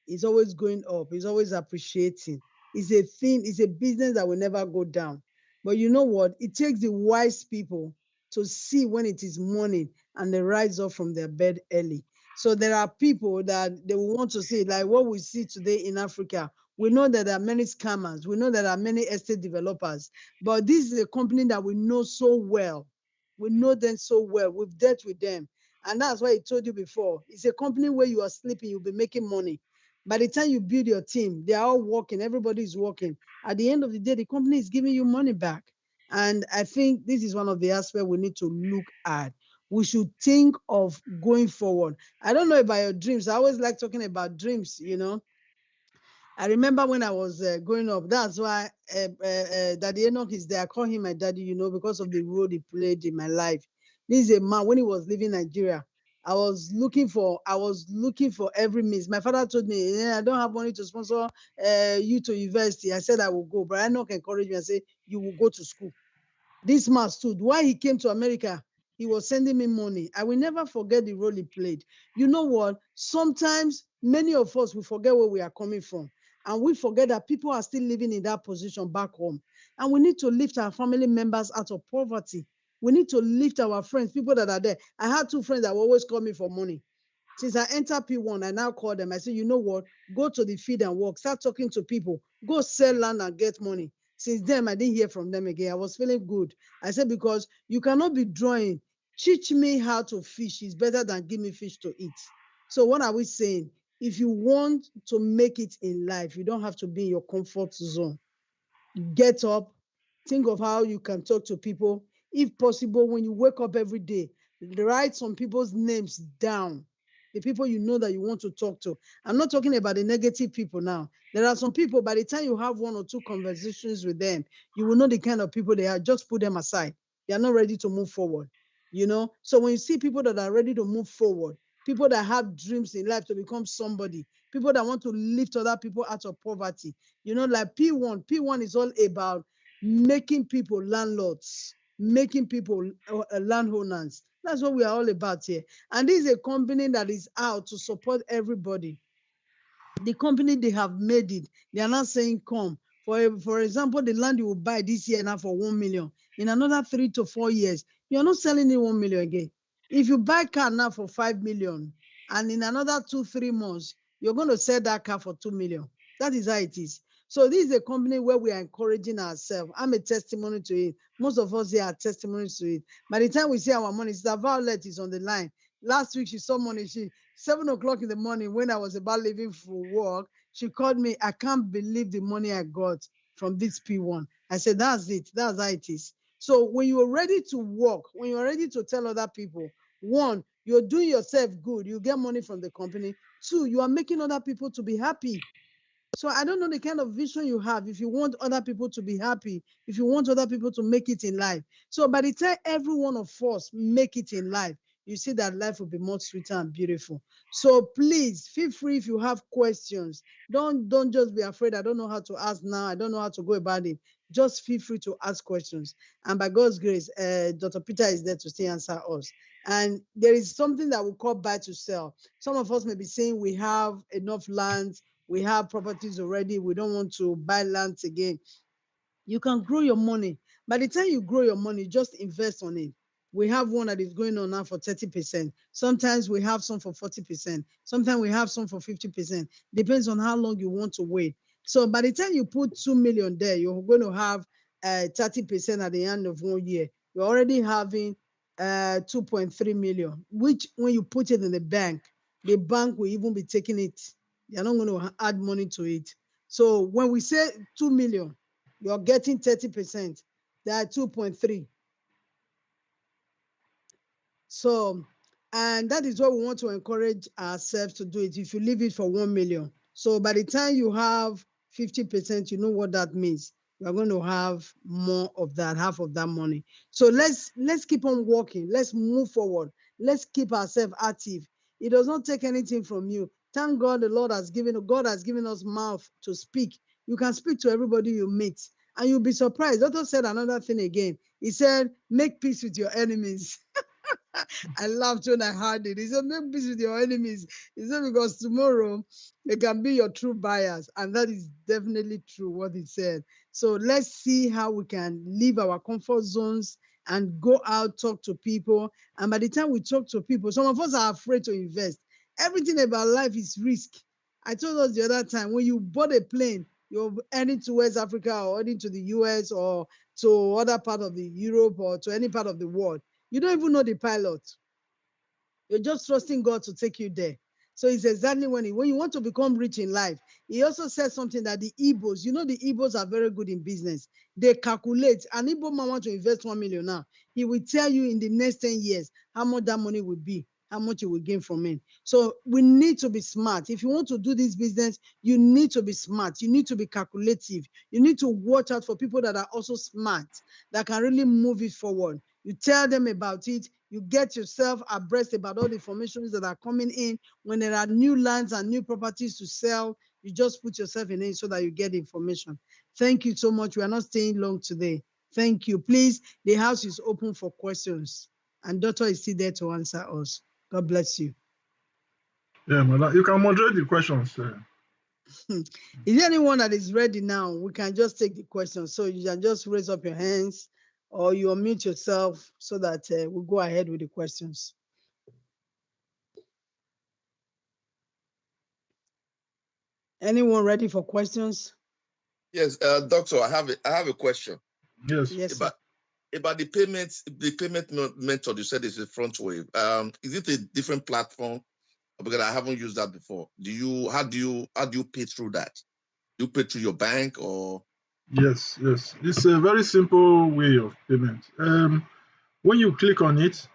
it's always going up, it's always appreciating. It's a thing, it's a business that will never go down. But you know what? It takes the wise people to see when it is morning and they rise up from their bed early. So there are people that they will want to see, like what we see today in Africa. We know that there are many scammers. We know that there are many estate developers. But this is a company that we know so well. We know them so well. We've dealt with them. And that's why I told you before. It's a company where you are sleeping, you'll be making money. By the time you build your team, they are all working, everybody is working. At the end of the day, the company is giving you money back. And I think this is one of the aspects we need to look at. We should think of going forward. I don't know about your dreams. I always like talking about dreams. I remember when I was growing up, that's why Daddy Enoch is there. I call him my daddy, because of the role he played in my life. This is a man, when he was leaving Nigeria, I was looking for every means. My father told me, I don't have money to sponsor you to university. I said I will go, but Enoch encouraged me and said, you will go to school. This man stood. Why he came to America, he was sending me money. I will never forget the role he played. You know what? Sometimes many of us, we forget where we are coming from. And we forget that people are still living in that position back home. And we need to lift our family members out of poverty. We need to lift our friends, people that are there. I had 2 friends that will always call me for money. Since I entered P1, I now call them. I say, you know what? Go to the field and work. Start talking to people. Go sell land and get money. Since then, I didn't hear from them again. I was feeling good. I said, because you cannot be drawing. Teach me how to fish. It's better than give me fish to eat. So what are we saying? If you want to make it in life, you don't have to be in your comfort zone. Get up, think of how you can talk to people. If possible, when you wake up every day, write some people's names down, the people you know that you want to talk to. I'm not talking about the negative people now. There are some people, by the time you have 1 or 2 conversations with them, you will know the kind of people they are. Just put them aside. They are not ready to move forward. So when you see people that are ready to move forward, people that have dreams in life to become somebody, people that want to lift other people out of poverty, like P1 is all about making people landlords, making people landowners. That's what we are all about here. And this is a company that is out to support everybody. The company, they have made it. They are not saying, come, For example, the land you will buy this year now for 1 million, in another 3 to 4 years, you're not selling it 1 million again. If you buy car now for 5 million, and in another 2-3 months, you're going to sell that car for 2 million. That is how it is. So this is a company where we are encouraging ourselves. I'm a testimony to it. Most of us here are testimonies to it. By the time we see our money, Sister Violet is on the line. Last week she saw money. 7 o'clock in the morning when I was about leaving for work, she called me. I can't believe the money I got from this Pwan. I said, that's it. That's how it is. So when you're ready to work, when you're ready to tell other people, one, you're doing yourself good. You get money from the company. Two, you are making other people to be happy. So I don't know the kind of vision you have if you want other people to be happy, if you want other people to make it in life. So by the time every one of us make it in life, you see that life will be much sweeter and beautiful. So please feel free if you have questions. Don't just be afraid. I don't know how to ask now. I don't know how to go about it. Just feel free to ask questions. And by God's grace, Dr. Peter is there to still answer us. And there is something that we call buy to sell. Some of us may be saying we have enough land, we have properties already, we don't want to buy lands again. You can grow your money. By the time you grow your money, just invest on it. We have one that is going on now for 30%. Sometimes we have some for 40%. Sometimes we have some for 50%. Depends on how long you want to wait. So by the time you put 2 million there, you're going to have 30% at the end of 1 year. You're already having 2.3 million, which when you put it in the bank will even be taking it. They're not going to add money to it. So when we say 2 million, you're getting 30%. That 2.3. So, and that is what we want to encourage ourselves to do it. If you leave it for 1 million. So by the time you have 50%, you know what that means. You're going to have more of that, half of that money. So let's keep on working. Let's move forward. Let's keep ourselves active. It does not take anything from you. Thank God God has given us mouth to speak. You can speak to everybody you meet. And you'll be surprised. Doctor said another thing again. He said, make peace with your enemies. I laughed when I heard it. He said, make peace with your enemies. He said, because tomorrow they can be your true buyers. And that is definitely true what he said. So let's see how we can leave our comfort zones and go out, talk to people. And by the time we talk to people, some of us are afraid to invest. Everything about life is risk. I told us the other time, when you bought a plane, you're heading to West Africa or heading to the US or to other part of the Europe or to any part of the world. You don't even know the pilot. You're just trusting God to take you there. So it's exactly when you want to become rich in life. He also said something that the Igbos, the Igbos are very good in business. They calculate. An Igbo man want to invest 1 million now. He will tell you in the next 10 years how much that money will be, how much you will gain from it. So we need to be smart. If you want to do this business, you need to be smart. You need to be calculative. You need to watch out for people that are also smart, that can really move it forward. You tell them about it. You get yourself abreast about all the information that are coming in. When there are new lands and new properties to sell, you just put yourself in it so that you get information. Thank you so much. We are not staying long today. Thank you. Please, the house is open for questions. And Doctor is still there to answer us. God bless you. Yeah, madam. You can moderate the questions. Is there anyone that is ready now? We can just take the questions. So you can just raise up your hands or you unmute yourself so that we'll go ahead with the questions. Anyone ready for questions? Yes, doctor, I have a question. Yes. Yes, about the payment method. You said it's a front wave. Is it a different platform? Because I haven't used that before. How do you pay through that? Do you pay through your bank or? Yes. It's a very simple way of payment. When you click on it,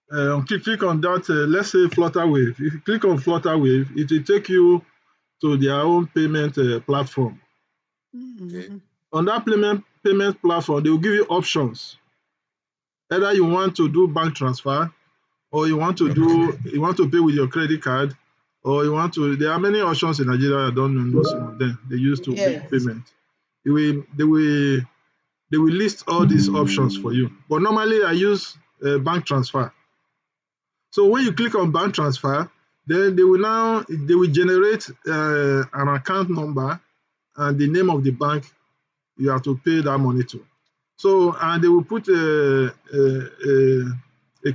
click on that, let's say Flutterwave. If you click on Flutterwave, it will take you to their own payment platform. Okay. On that payment platform, they will give you options. Either you want to do bank transfer, or you want to pay with your credit card, or there are many options in Nigeria. I don't know some of them they use to make payment. They will list all these options for you. But normally I use bank transfer. So when you click on bank transfer, then they will generate an account number and the name of the bank you have to pay that money to. So, and they will put a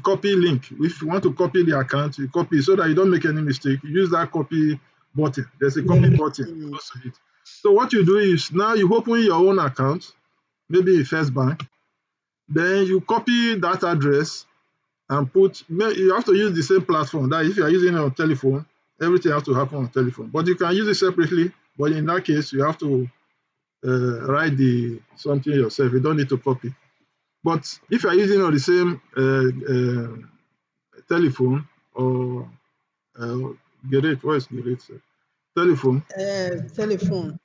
copy link. If you want to copy the account, you copy so that you don't make any mistake. You use that copy button. There's a copy button close to it. So what you do is now you open your own account, maybe a First Bank, then you copy that address and put, you have to use the same platform. That if you are using it on telephone, everything has to happen on telephone. But you can use it separately. But in that case, you have to write the something yourself. You don't need to copy. But if you are using on the same telephone or Gerrit, what is Gerrit? Telephone. Telephone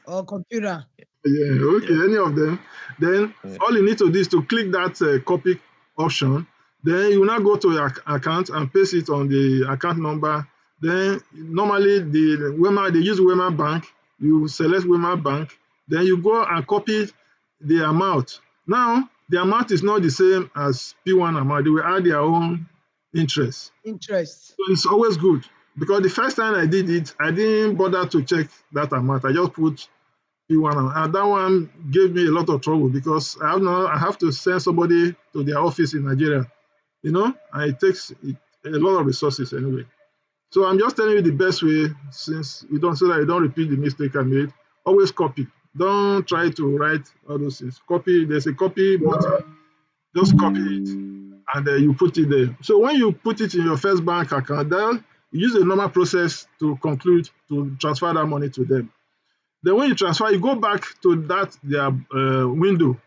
or computer. Yeah, okay, any of them. Then all you need to do is to click that copy option. Then you now go to your account and paste it on the account number. Then normally they use Wema Bank. You select Wema Bank. Then you go and copy the amount. Now the amount is not the same as P1 amount. They will add their own interest. Interest. So it's always good because the first time I did it, I didn't bother to check that amount. I just put P1, and that one gave me a lot of trouble because I have to send somebody to their office in Nigeria, and it takes a lot of resources anyway. So I'm just telling you the best way, since you don't, so that you don't repeat the mistake I made. Always copy. Don't try to write all those things. Copy. There's a copy button. Just copy it, and you put it there. So when you put it in your First Bank account, then you use a normal process to conclude to transfer that money to them. Then when you transfer, you go back to their window,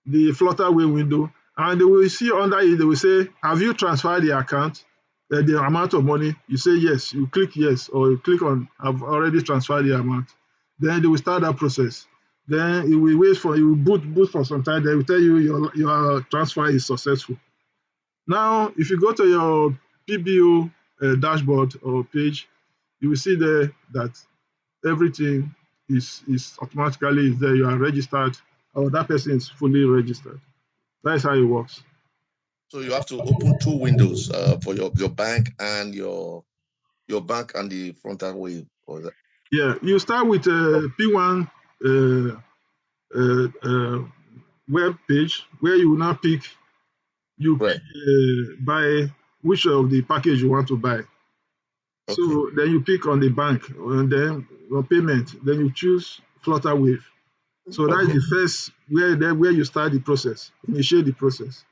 the Flutterwave window, and they will see under it, they will say, have you transferred the account, the amount of money? You say yes, you click yes, or you click on, I've already transferred the amount. Then they will start that process. Then it will wait for, you will boot for some time, they will tell you your transfer is successful. Now, if you go to your PBO dashboard or page, you will see there that everything is automatically is there. You are registered, or that person is fully registered. That's how it works. So you have to open two windows for your bank and your bank and the frontal wave. Yeah, you start with P1 web page where you will now pick. You Right. pick buy which of the package you want to buy. Okay. So then you pick on the bank and then your payment. Then you choose Flutterwave. So that is Okay. the first where you start the process, initiate the process.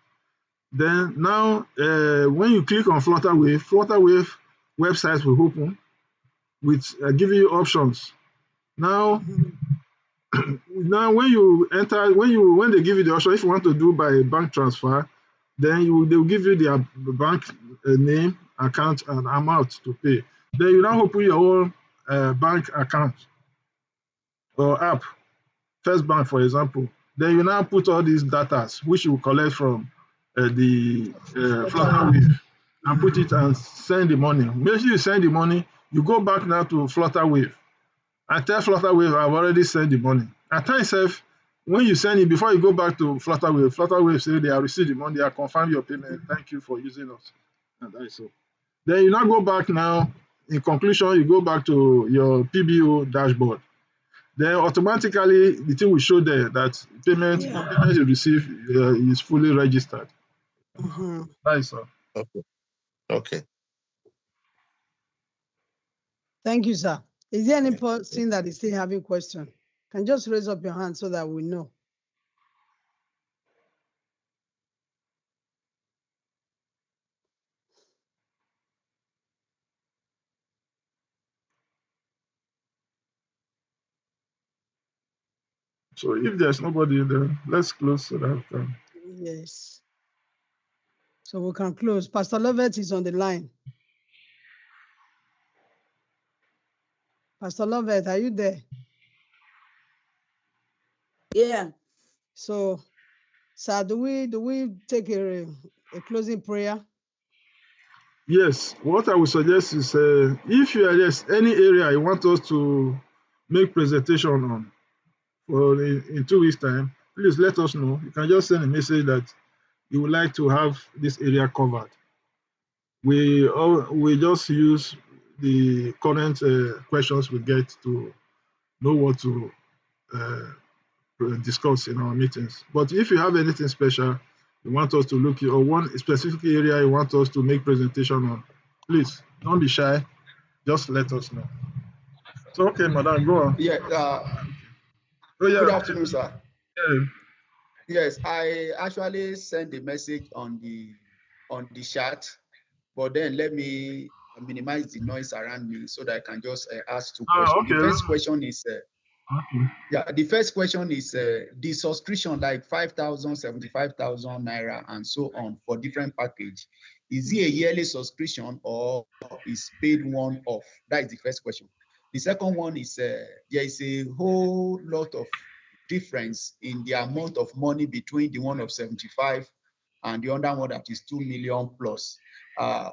Then now, when you click on Flutterwave websites will open with giving you options. Now, now when you enter, when they give you the option, if you want to do by bank transfer, then they will give you their bank name, account, and amount to pay. Then you now open your own bank account or app. First Bank, for example, then you now put all these data which you collect from the Flutterwave and put it and send the money. Make sure you send the money, you go back now to Flutterwave and tell Flutterwave I've already sent the money. At times, when you send it, before you go back to Flutterwave say they have received the money, they have confirmed your payment, thank you for using us. And that is so. Then you now go back now, in conclusion, you go back to your PBO dashboard. Then automatically the thing will show there that payment you receive is fully registered. That is all. Okay. Okay. Thank you, sir. Is there any person that is still having question? Can just raise up your hand so that we know. So if there's nobody there, let's close so that Yes. So we can close. Pastor Lovett is on the line. Pastor Lovett, are you there? Yeah. So, sir, do we take a closing prayer? yes, what I would suggest is if you are just any area you want us to make presentation on for in 2 weeks time, please let us know. You can just send a message that you would like to have this area covered. We just use the current questions we get to know what to discuss in our meetings. But if you have anything special you want us to look at, or one specific area you want us to make presentation on, please don't be shy. Just let us know. So, okay, madam, go on. Yeah. Oh, yeah. Good afternoon, sir. Yeah. Yes, I actually sent a message on the chat, but then let me minimize the noise around me so that I can just ask two questions. Okay. The first question is Okay. the subscription like 5,000, 75,000 naira and so on for different package. Is it a yearly subscription or is paid one off? That is the first question. The second one is there is a whole lot of difference in the amount of money between the one of 75 and the other one that is 2 million plus.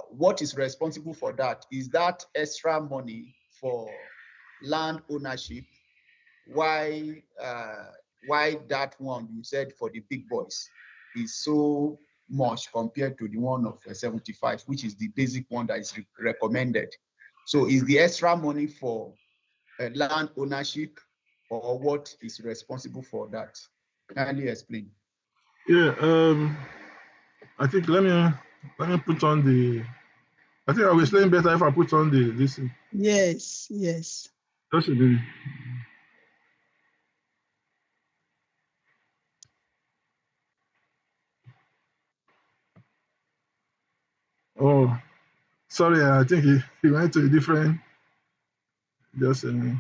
What is responsible for that? Is that extra money for land ownership? Why that one you said for the big boys is so much compared to the one of 75, which is the basic one that is recommended? So is the extra money for land ownership or what is responsible for that? Kindly explain. Yeah. I think let me put on the. I think I will explain better if I put on the this. Yes, yes. Just a minute. Oh, sorry. I think he went to a different. Just a minute.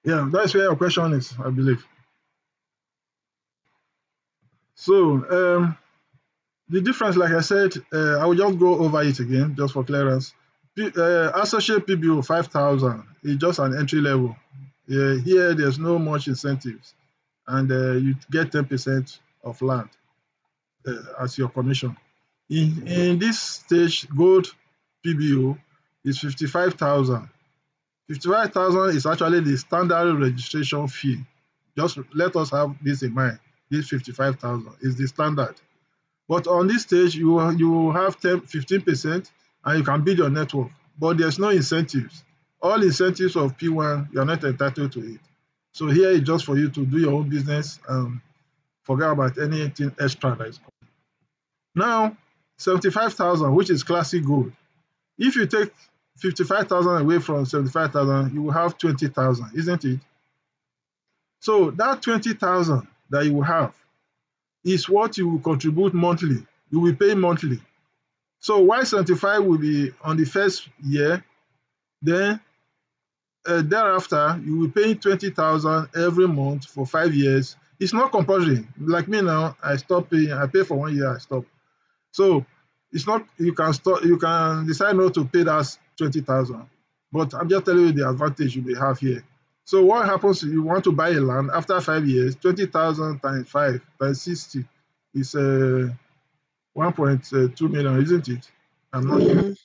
Yeah, that's where your question is, I believe. So, the difference, like I said, I will just go over it again, just for clearance. Associate PBO 5,000 is just an entry level. Here, there's no much incentives, and you get 10% of land as your commission. In this stage, gold PBO is 55,000. 55,000 is actually the standard registration fee. Just let us have this in mind. This 55,000 is the standard. But on this stage, you have 15%, and you can build your network. But there's no incentives. All incentives of P1, you're not entitled to it. So here is just for you to do your own business and forget about anything extra that is coming. Now, 75,000, which is classic gold. If you take 55,000 away from 75,000, you will have 20,000, isn't it? So that 20,000 that you will have is what you will contribute monthly. You will pay monthly. So while 75 will be on the first year, then thereafter you will pay 20,000 every month for 5 years. It's not compulsory. Like me now, I stop paying. I pay for 1 year. I stop. So it's not you can stop. You can decide not to pay that 20,000. But I'm just telling you the advantage you may have here. So what happens if you want to buy a land after 5 years? 20,000 times 5 times 60 is 1.2 million, isn't it? I'm not sure. Mhm.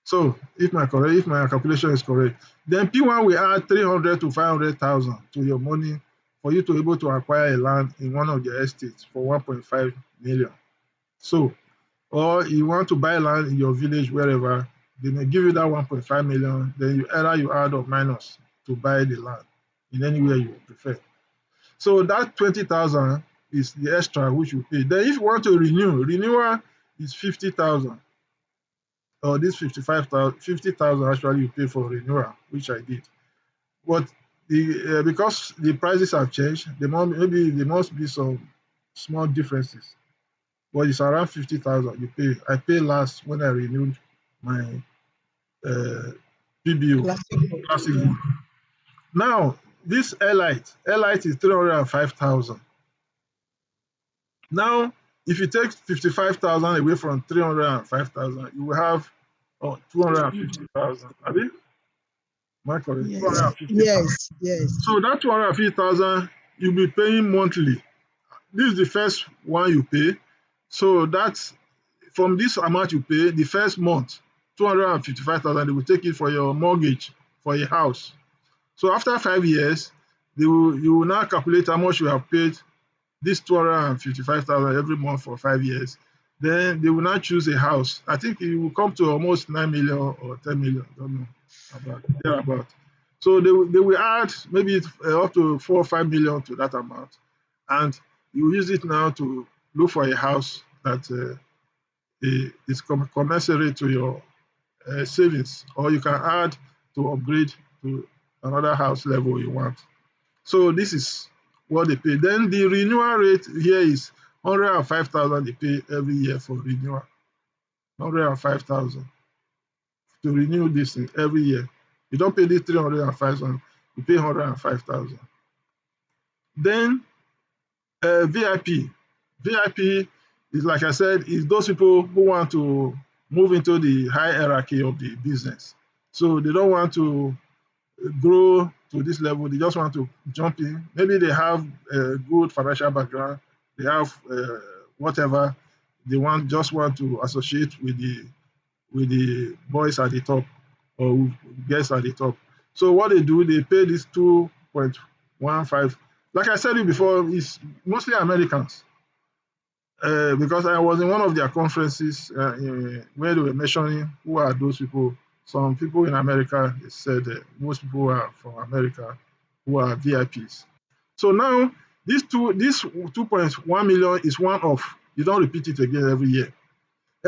So if my calculation is correct, then P1 will add 300 to 500,000 to your money for you to be able to acquire a land in one of their estates for 1.5 million. So, or you want to buy land in your village wherever, they may give you that 1.5 million. Then you add or minus to buy the land in anywhere you prefer. So that 20,000 is the extra which you pay. Then if you want to renewal is 50,000, or this 55,000, 50,000 actually you pay for renewal, which I did. But because the prices have changed, maybe there must be some small differences. But it's around 50,000 you pay. I paid last when I renewed my uh, PBO, Classic gold. classic Yeah. book. Now, this Airlight is 305,000. Now, if you take 55,000 away from 305,000, you will have 250,000. Am I correct? Yes. 250,000. Yes. So that 250,000 you'll be paying monthly. This is the first one you pay. So that's from this amount you pay, the first month, 255,000, they will take it for your mortgage for a house. So after 5 years, you will now calculate how much you have paid this 255,000 every month for 5 years. Then they will now choose a house. I think it will come to almost 9 million or 10 million. I don't know about thereabout. So they will add maybe up to 4 or 5 million to that amount. And you use it now to look for a house that is commensurate to your savings, or you can add to upgrade to another house level you want. So this is what they pay. Then the renewal rate here is 105,000 they pay every year for renewal. 105,000 to renew this thing every year. You don't pay this 305,000, you pay 105,000. Then VIP. VIP is, like I said, is those people who want to move into the high hierarchy of the business. So they don't want to grow to this level. They just want to jump in. Maybe they have a good financial background. They have whatever they just want to associate with the boys at the top or guests at the top. So what they do, they pay this 2.15. Like I said before, it's mostly Americans. Because I was in one of their conferences where they were mentioning who are those people. Some people in America, they said most people are from America who are VIPs. So now this 2.1 million is one off. You don't repeat it again every year.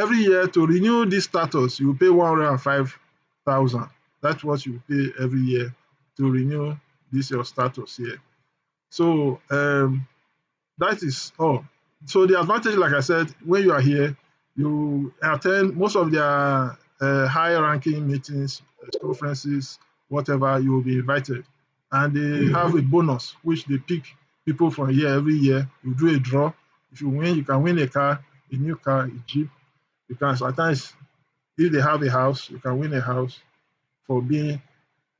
Every year to renew this status, you pay 105,000. That's what you pay every year to renew this your status here. So that is all. So the advantage, like I said, when you are here, you attend most of their high ranking meetings, conferences, whatever, you will be invited. And they have a bonus, which they pick people from here every year. You do a draw. If you win, you can win a car, a new car, a Jeep. You can sometimes, if they have a house, you can win a house for being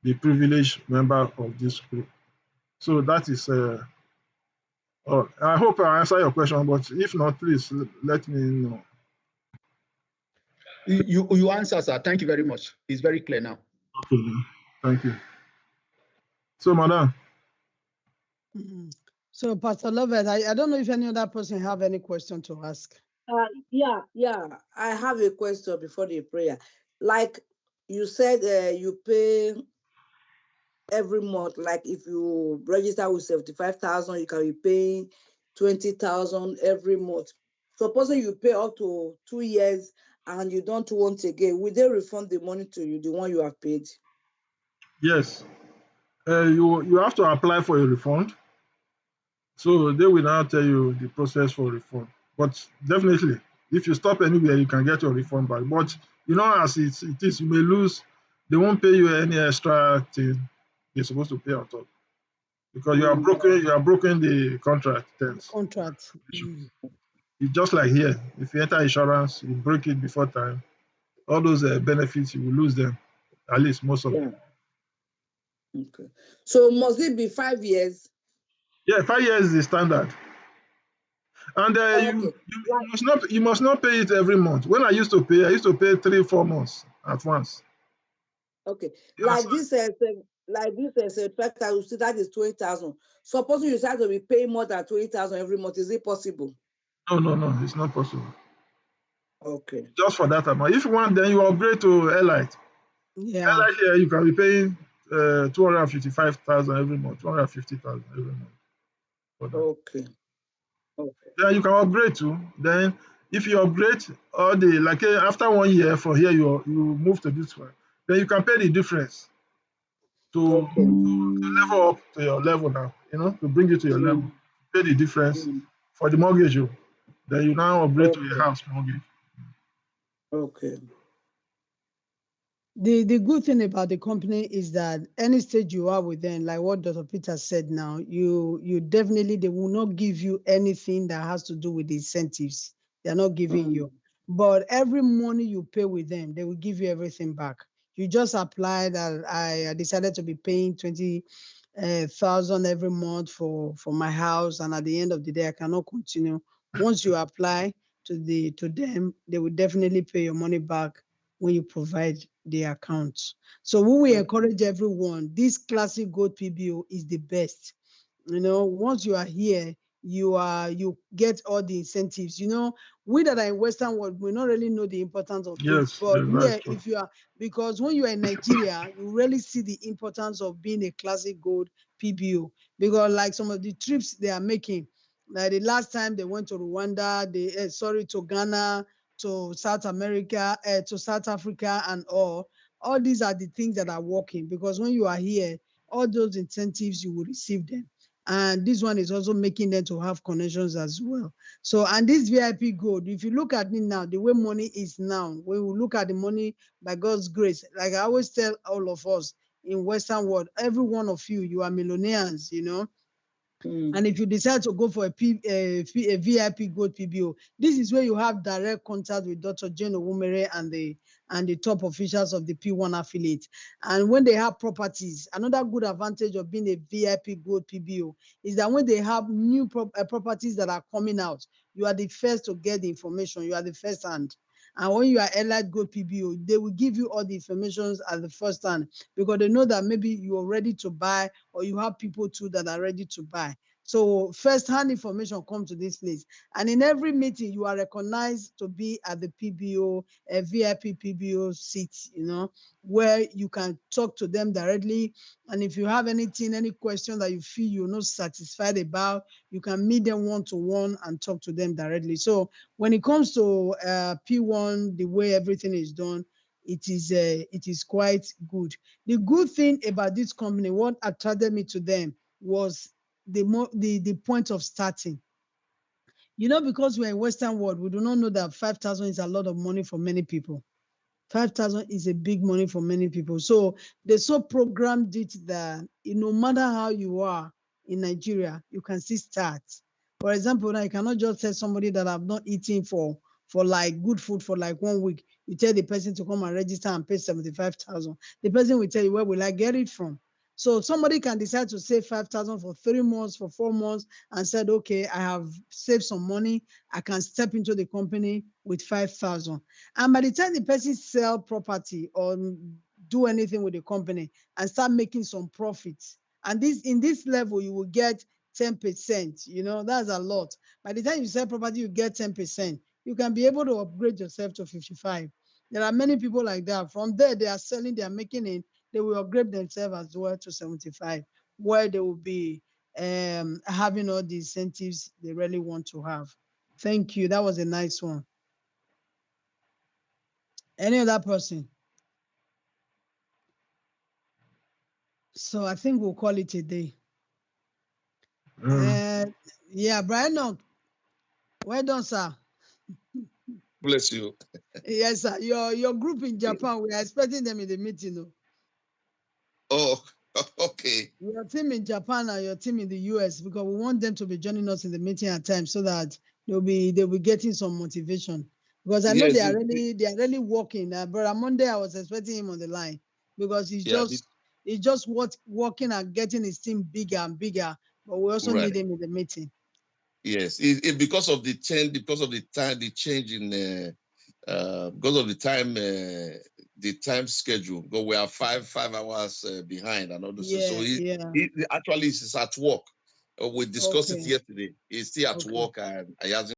the privileged member of this group. So that is oh, I hope I answer your question, but if not, please let me know. You answer, sir. Thank you very much. It's very clear now. Okay, thank you. So, madam. So, Pastor Lovett, I don't know if any other person have any question to ask. Yeah. I have a question before the prayer. Like you said, you pay every month. Like if you register with 75,000, you can be paying 20,000 every month. Supposing you pay up to 2 years and you don't want again, will they refund the money to you, the one you have paid? Yes. You have to apply for a refund. So they will now tell you the process for refund. But definitely, if you stop anywhere, you can get your refund back. But as it is, you may lose. They won't pay you any extra thing you're supposed to pay on top because you are broken the contract terms. Contract. It's just like here. If you enter insurance, you break it before time. All those benefits, you will lose them. At least most of them. Okay. So must it be 5 years? Yeah, 5 years is the standard. And you must not pay it every month. When I used to pay 3-4 months at once. Okay. Yeah, Like so- this, that is 20,000. Suppose you decide to be paying more than 20,000 every month, is it possible? No, it's not possible. Okay. Just for that amount. If you want, then you upgrade to Airlight. Yeah. Airlight here, you can be paying 255,000 every month, 250,000 every month. For that. Okay. Then you can upgrade to. Then if you upgrade after 1 year from here, you move to this one. Then you can pay the difference to level up to your level now. To bring you to your level. Pay the difference for the mortgage. Then you now upgrade to a house mortgage. Okay. The good thing about the company is that any stage you are with them, like what Dr. Peter said now, you definitely, they will not give you anything that has to do with the incentives. They're not giving you. But every money you pay with them, they will give you everything back. You just applied, and I decided to be paying 20,000 every month for my house, and at the end of the day, I cannot continue. Once you apply to them, they will definitely pay your money back when you provide the account. So we will encourage everyone. This classic gold PBO is the best. Once you are here, you get all the incentives. We that are in Western world, we not really know the importance of this. Yes, But that's here, true. if you are, because when you are in Nigeria, you really see the importance of being a classic gold PBO. Because like some of the trips they are making, like the last time they went to Rwanda, to Ghana, to South America, to South Africa, and all these are the things that are working. Because when you are here, all those incentives you will receive them. And this one is also making them to have connections as well. So, and this VIP gold, if you look at it now, the way money is now, when we look at the money by God's grace, like I always tell all of us in Western world, every one of you are millionaires. And if you decide to go for a VIP Gold PBO, this is where you have direct contact with Dr. Jane Owumere and the top officials of the P1 affiliate. And when they have properties, another good advantage of being a VIP Gold PBO is that when they have new properties that are coming out, you are the first to get the information. You are the first hand. And when you are Elite Gold PBO, they will give you all the information at the first hand, because they know that maybe you are ready to buy, or you have people too that are ready to buy. So first-hand information comes to this place. And in every meeting, you are recognized to be at the PBO, a VIP PBO seat, where you can talk to them directly. And if you have any question that you feel you're not satisfied about, you can meet them one-to-one and talk to them directly. So when it comes to P1, the way everything is done, it is quite good. The good thing about this company, what attracted me to them was the point of starting. Because we're in Western world, we do not know that 5,000 is a lot of money for many people. 5,000 is a big money for many people. So they so programmed it that no matter how you are in Nigeria, you can still start. For example, now you cannot just tell somebody that I've not eaten for like good food for like 1 week. You tell the person to come and register and pay 75,000. The person will tell you, where will I get it from? So somebody can decide to save 5,000 for 3 months, for 4 months, and said, okay, I have saved some money. I can step into the company with 5,000. And by the time the person sell property or do anything with the company and start making some profits, and in this level, you will get 10%, that's a lot. By the time you sell property, you get 10%. You can be able to upgrade yourself to 55. There are many people like that. From there, they are selling, they are making it. They will upgrade themselves as well to 75, where they will be having all the incentives they really want to have. Thank you. That was a nice one. Any other person? So I think we'll call it a day. Yeah, Brian, well done, sir. Bless you. Yes, sir. Your group in Japan, we are expecting them in the meeting. Oh, okay. Your team in Japan and your team in the US, because we want them to be joining us in the meeting at times so that they'll be getting some motivation. Because I know Yes, they are really working. Brother Monday, I was expecting him on the line because he's just working and getting his team bigger and bigger. But we also need him in the meeting. Yes, because of the change, because of the time, the change in because of the time schedule. Because we are 5 hours behind and all this. Yeah, So he actually is at work. We discussed it yesterday. He's still at work and he hasn't